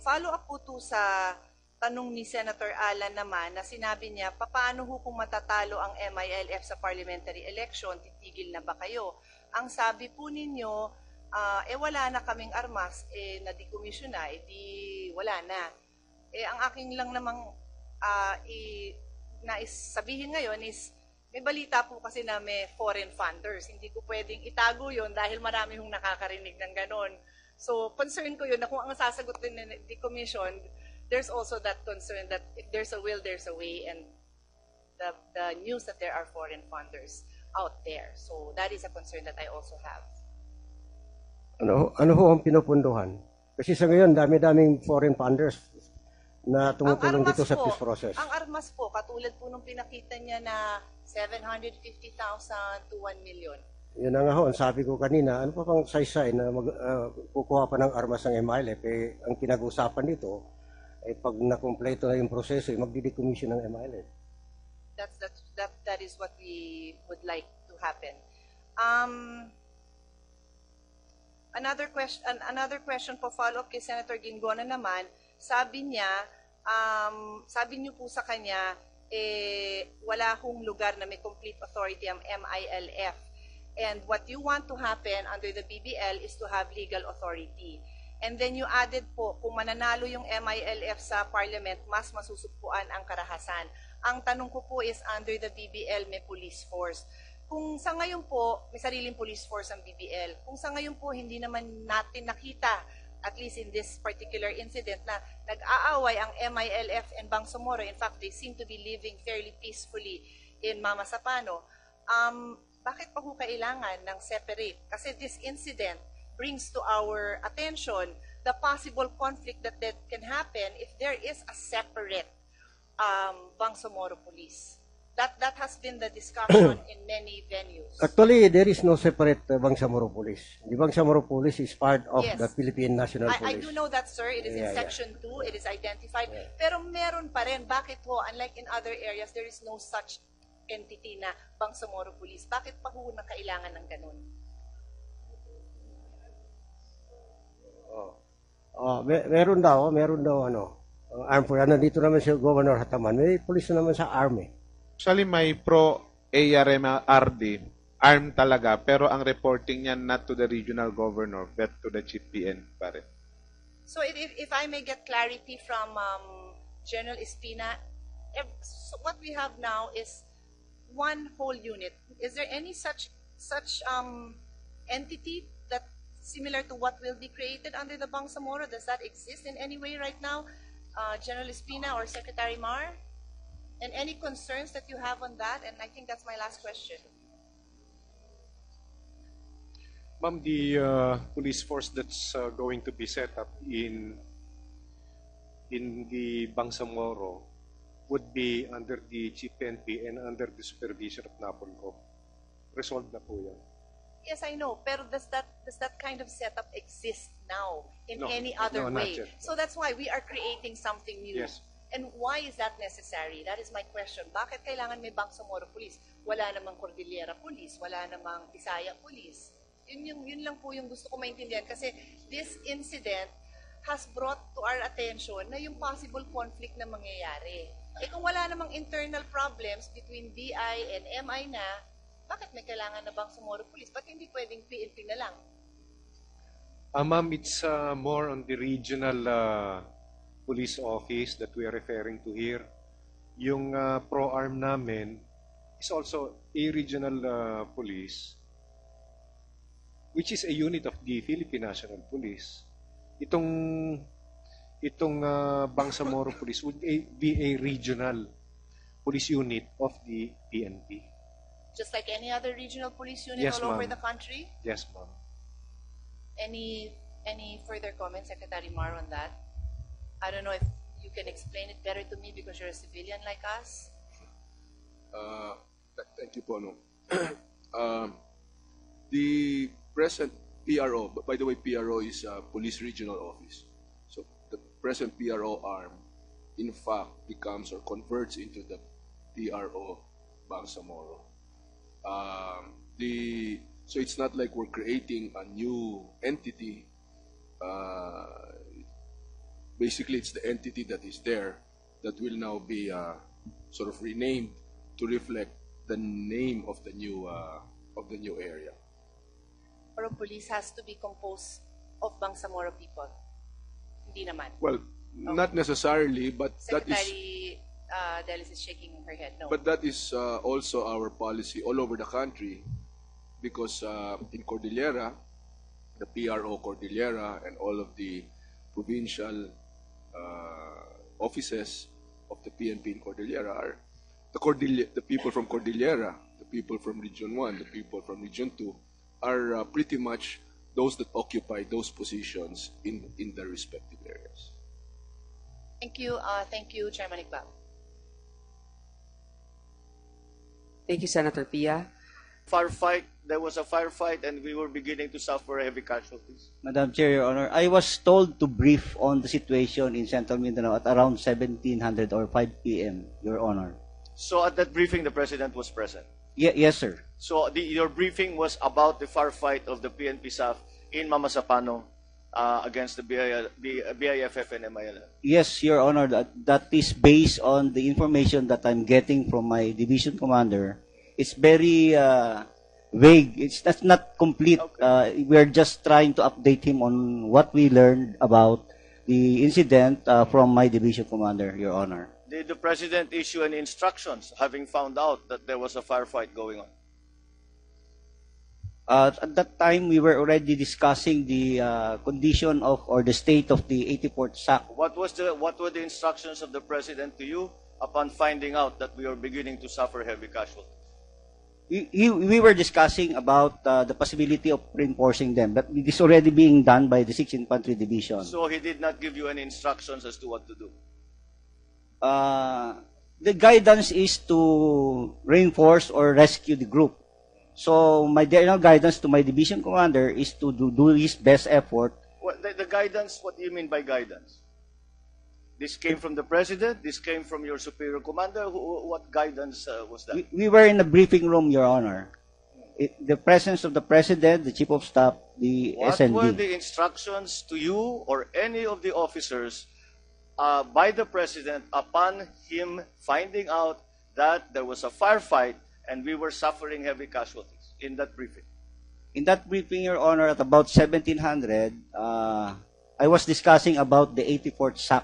P: Follow up po to sa tanong ni Senator Allan naman na sinabi niya, paano ho kung matatalo ang MILF sa parliamentary election, titigil na ba kayo? Ang sabi po ninyo, wala na kaming armas, na-decommission na, di wala na. Ang aking lang namang nais sabihin ngayon is, may balita po kasi na may foreign funders. Hindi ko pwedeng itago yon dahil marami hong nakakarinig ng ganon. So, concern ko yun na kung ang sasagot din ng decommission, there's also that concern that if there's a will, there's a way, and the news that there are foreign funders out there. So that is a concern that I also have.
K: Ano ho ang pinupunduhan? Kasi sa ngayon, dami-daming foreign funders na tumutulong dito sa peace process.
P: Ang armas po, katulad po nung pinakita niya na 750,000 to 1 million.
K: Yun na nga ho, ang sabi ko kanina, ano pa pang saysay na kukuha pa ng armas ng MILF, ang pinag-usapan dito, pag nakompleto na yung proseso, magdi-decommission ng MILF.
P: That is what we would like to happen. Another question po, follow-up kay Senator Ginggona naman, sabi niya po sa kanya, wala hong lugar na may complete authority ang MILF. And what you want to happen under the BBL is to have legal authority. And then you added po, kung mananalo yung MILF sa parliament, mas masusugpuan ang karahasan. Ang tanong ko po is, under the BBL, may police force. Kung sa ngayon po, may sariling police force ang BBL. Kung sa ngayon po, hindi naman natin nakita, at least in this particular incident, na nag-aaway ang MILF and Bangsamoro. In fact, they seem to be living fairly peacefully in Mamasapano. Bakit pa ho kailangan ng separate? Kasi this incident brings to our attention the possible conflict that can happen if there is a separate Bangsamoro police. That has been the discussion in many venues.
K: Actually, there is no separate Bangsamoro police. The Bangsamoro police is part of
P: Yes.
K: the Philippine National
P: I
K: Police.
P: do know that, sir. It is in Section 2. It is identified. Pero meron pa rin. Bakit ho? Unlike in other areas, there is no such entity na Bangsamoro Police. Bakit pa ho na kailangan ng ganun?
K: Meron daw armed force. Nandito naman si Governor Hataman. May police naman sa army.
Q: Actually, may pro-ARMRD, armed talaga, pero ang reporting niya not to the regional governor, but to the chief PN pa rin.
P: So if I may get clarity from General Espina, so what we have now is one whole unit. Is there any such entity that similar to what will be created under the Bangsamoro? Does that exist in any way right now, General Espina or Secretary Mar? And any concerns that you have on that? And I think that's my last question.
G: Ma'am, the police force that's going to be set up in the Bangsamoro would be under the Chief PNP and under the supervision of NAPOLCOM. Resolved na po yan.
P: Yes, I know. Pero does that kind of setup exist now in
G: No.
P: any other
G: No, not
P: way?
G: yet.
P: So that's why we are creating something new.
G: Yes.
P: And why is that necessary? That is my question. Bakit kailangan may Bangsamoro Police? Wala namang Cordillera Police, wala namang Bisaya Police. Yun lang po yung gusto ko maintindihan kasi this incident has brought to our attention na yung possible conflict na mangyayari. Kung wala namang internal problems between BI and MI na, bakit may kailangan na Bangsamoro Police? Ba't hindi pwedeng PNP na lang?
G: Ma'am, it's more on the regional police office that we are referring to here. Yung pro-arm namin is also a regional police, which is a unit of the Philippine National Police. Itong Bangsamoro Police would be a regional police unit of the PNP.
P: Just like any other regional police unit
G: Yes,
P: all over
G: ma'am.
P: the country?
G: Yes, ma'am.
P: Any further comments, Secretary Mar, on that? I don't know if you can explain it better to me because you're a civilian like us.
R: Thank you po. The present PRO, by the way, PRO is Police Regional Office. So the present PRO arm, in fact, becomes or converts into the PRO Bangsamoro. The So it's not like we're creating a new entity. Basically, it's the entity that is there that will now be sort of renamed to reflect the name of the new area.
P: Pero police has to be composed of Bangsamoro people. Hindi naman.
R: Well, not necessarily, but that is.
P: Secretary Delis is shaking her head. No.
R: But that is also our policy all over the country, because in Cordillera, the PRO Cordillera and all of the provincial offices of the PNP in Cordillera are the people from Cordillera, the people from Region 1, the people from Region 2 are pretty much those that occupy those positions in their respective areas.
P: Thank you, Chairman Iqbal.
A: Thank you, Senator Pia.
B: There was a firefight and we were beginning to suffer heavy casualties.
H: Madam Chair, Your Honor, I was told to brief on the situation in Central Mindanao at around 1700 or 5 p.m., Your Honor.
B: So at that briefing, the President was present.
H: Yes, sir.
B: So your briefing was about the firefight of the PNP SAF in Mamasapano against the BIFF and MIL.
H: Yes, Your Honor, that is based on the information that I'm getting from my division commander. It's very vague. That's not complete. Okay. We're just trying to update him on what we learned about the incident from my division commander, Your Honor.
B: Did the President issue any instructions, having found out that there was a firefight going on?
H: At that time, we were already discussing the condition of or the state of the 84th SAC.
B: What were the instructions of the President to you upon finding out that we are beginning to suffer heavy casualties?
H: We were discussing about the possibility of reinforcing them, but it is already being done by the 6th Infantry Division.
B: So he did not give you any instructions as to what to do?
H: The guidance is to reinforce or rescue the group. So my general guidance to my division commander is to do his best effort.
B: The guidance, what do you mean by guidance? This came from the President? This came from your superior commander? What guidance was that?
H: We were in the briefing room, Your Honor. The presence of the President, the Chief of Staff, the SND.
B: What were the instructions to you or any of the officers by the President upon him finding out that there was a firefight and we were suffering heavy casualties in that briefing?
H: In that briefing, Your Honor, at about 1700, I was discussing about the 84th SAC.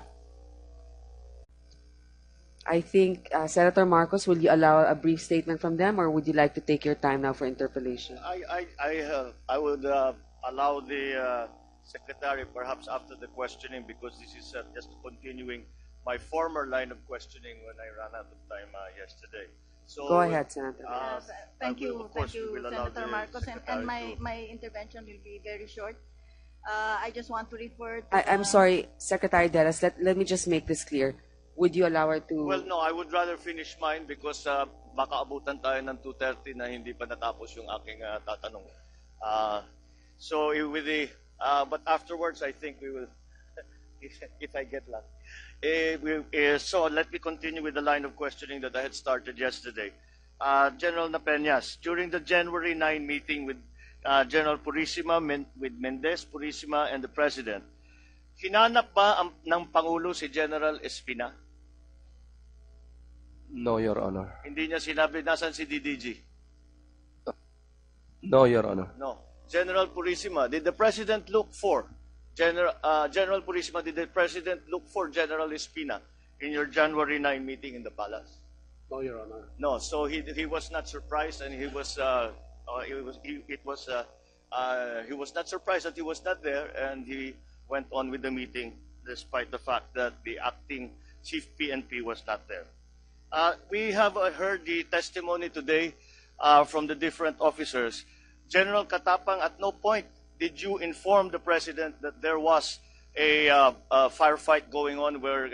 A: I think, Senator Marcos, will you allow a brief statement from them, or would you like to take your time now for interpellation?
B: I would allow the Secretary perhaps after the questioning, because this is just continuing my former line of questioning when I ran out of time yesterday. So
A: go ahead, Senator.
C: Thank you, Senator Marcos, and my intervention will be very short. I just want to refer to...
A: I'm sorry, Secretary Delas, let me just make this clear. Would you allow her to...
B: Well, no, I would rather finish mine because baka abutan tayo ng 2:30 na hindi pa natapos yung aking tatanong. So with the... but afterwards, I think we will, if I get luck. So let me continue with the line of questioning that I had started yesterday. General Napeñas, during the January 9 meeting with General Purisima, with Mendez, Purisima, and the President, hinanap ba ng Pangulo si General Espina?
D: No, Your Honor.
B: Hindi niya sinabi, nasan si DDG?
D: No, Your Honor.
B: No. General Purisima, did the President look for General Purisima, did the President look for General Espina in your January 9 meeting in the palace?
E: No, Your Honor.
B: No, so he was not surprised, and he was not surprised that he was not there, and he went on with the meeting despite the fact that the acting chief PNP was not there. We have heard the testimony today from the different officers. General Katapang, at no point did you inform the President that there was a firefight going on where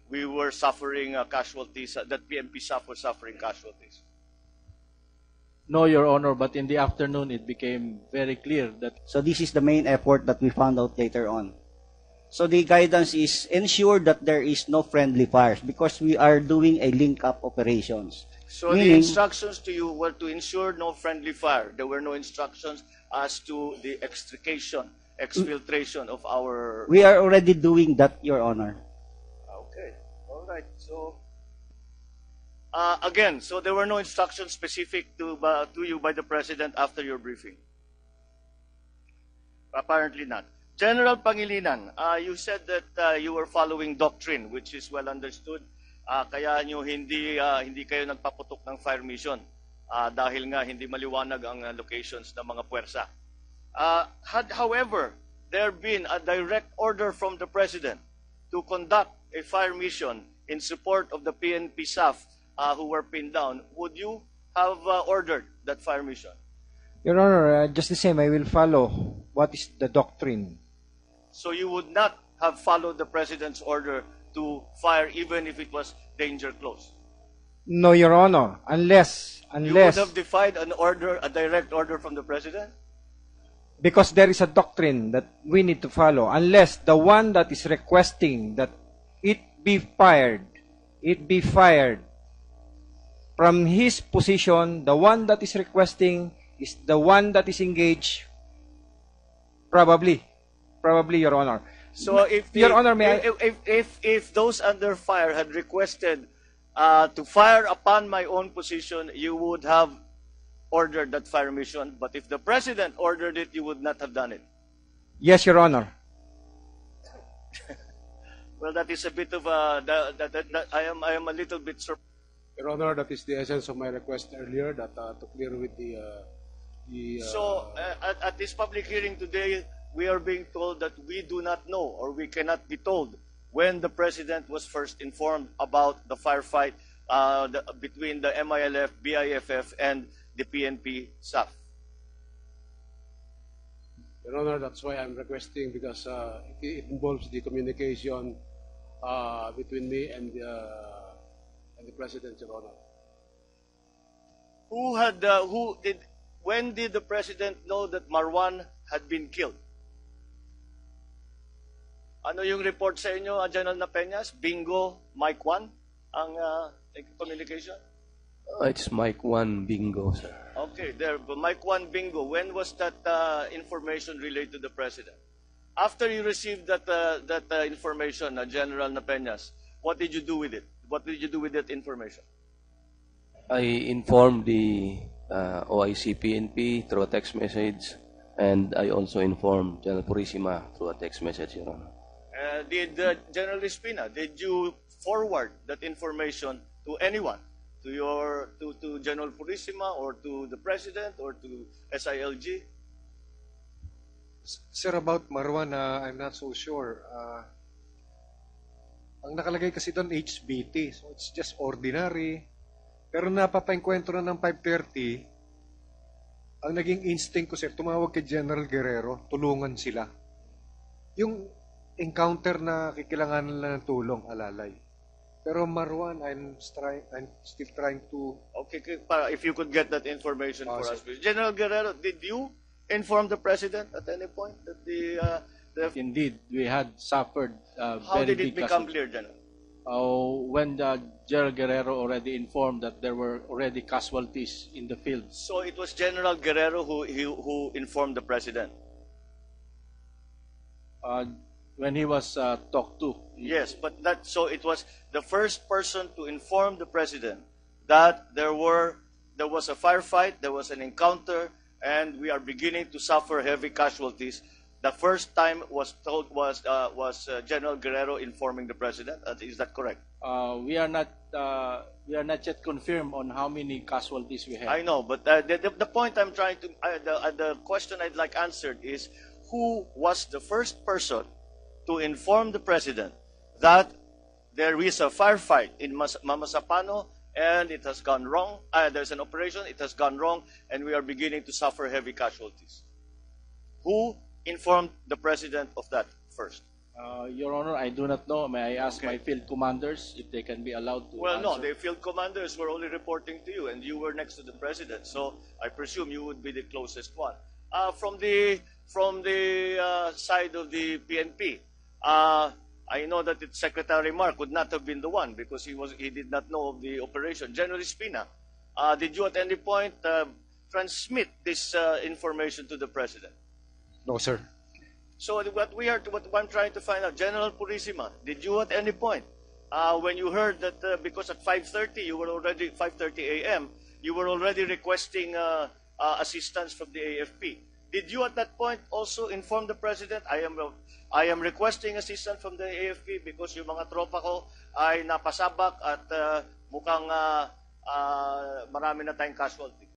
B: we were suffering casualties, that PNP SAF was suffering casualties?
F: No, Your Honor, but in the afternoon it became very clear that...
H: So this is the main effort that we found out later on. So the guidance is ensure that there is no friendly fires because we are doing a link-up operations.
B: So the
H: Meaning,
B: instructions to you were to ensure no friendly fire. There were no instructions as to the exfiltration of our...
H: we are already doing that, Your Honor.
B: Okay, all right. So, again, so there were no instructions specific to you by the President after your briefing? Apparently not. General Pangilinan, you said that you were following doctrine, which is well understood. Kaya nyo hindi kayo nagpaputok ng fire mission dahil nga hindi maliwanag ang locations ng mga puwersa. Had, however, there been a direct order from the President to conduct a fire mission in support of the PNP SAF who were pinned down, would you have ordered that fire mission?
S: Your Honor, just the same, I will follow what is the doctrine.
B: So you would not have followed the President's order to fire even if it was danger close?
S: No, Your Honor, unless
B: You would have defied an order, a direct order from the President?
S: because there is a doctrine that we need to follow, unless the one that is requesting that it be fired from his position, the one that is requesting is the one that is engaged, probably, Your Honor.
B: So if
S: Your Honor, may I...
B: if those under fire had requested to fire upon my own position, you would have ordered that fire mission. But if the President ordered it, you would not have done it.
S: Yes, Your Honor.
B: Well, that is a bit of a I am a little bit surprised.
E: Your Honor, that is the essence of my request earlier, that to clear with the
B: So at this public hearing today, we are being told that we do not know, or we cannot be told, when the President was first informed about the firefight between the MILF, BIFF, and the PNP SAF.
E: Your Honor, that's why I'm requesting, because it involves the communication between me and the President, Your Honor.
B: When did the President know that Marwan had been killed? Ano yung report sa inyo, General Napeñas? Bingo, Mike 1 ang communication?
D: It's Mike 1 bingo, sir.
B: Okay, there. Mike 1 bingo. When was that information relayed to the President? After you received that information, General Napeñas, what did you do with it? What did you do with that information?
D: I informed the OIC PNP through a text message, and I also informed General Purisima through a text message, Your Honor.
B: Did General Espina, did you forward that information to anyone? To General Purisima, or to the President, or to SILG?
G: Sir, about Marwan, I'm not so sure. Ang nakalagay kasi doon, HBT. So it's just ordinary. Pero napapaengkwentro na ng 5:30, ang naging instinct ko, sir, tumawag kay General Guerrero, tulungan sila. Yung encounter na kikilanganan lang ng tulong, alalay. Pero Marwan, I'm still trying to...
B: Okay, if you could get that information for us, please. General Guerrero, did you inform the President at any point that
F: Indeed, we had suffered
B: How
F: very
B: did it
F: big
B: become
F: casualties.
B: clear, General?
F: When General Guerrero already informed that there were already casualties in the field.
B: So it was General Guerrero who informed the President?
F: When he was talked to.
B: Yes, but so it was the first person to inform the President that there was a firefight, there was an encounter, and we are beginning to suffer heavy casualties. The first time was General Guerrero informing the President. Is that correct?
F: We are not yet confirmed on how many casualties we have.
B: I know, but the point I'm trying to the question I'd like answered is, who was the first person to inform the President that there is a firefight in Mamasapano and it has gone wrong? There's an operation, it has gone wrong, and we are beginning to suffer heavy casualties. Who informed the President of that first?
F: Your Honor, I do not know. May I ask my field commanders if they can be allowed to
B: Well, no,
F: answer?
B: the field commanders were only reporting to you, and you were next to the President, so I presume you would be the closest one. From the side of the PNP, I know that Secretary Mark would not have been the one because he did not know of the operation. General Espina, did you at any point transmit this information to the President?
G: No, sir.
B: So what I'm trying to find out, General Purisima, did you at any point, when you heard that because at 5:30 a.m. you were already requesting assistance from the AFP, did you at that point also inform the President, I am requesting assistance from the AFP because yung mga tropa ko ay napasabak at mukhang marami na tayong casualty?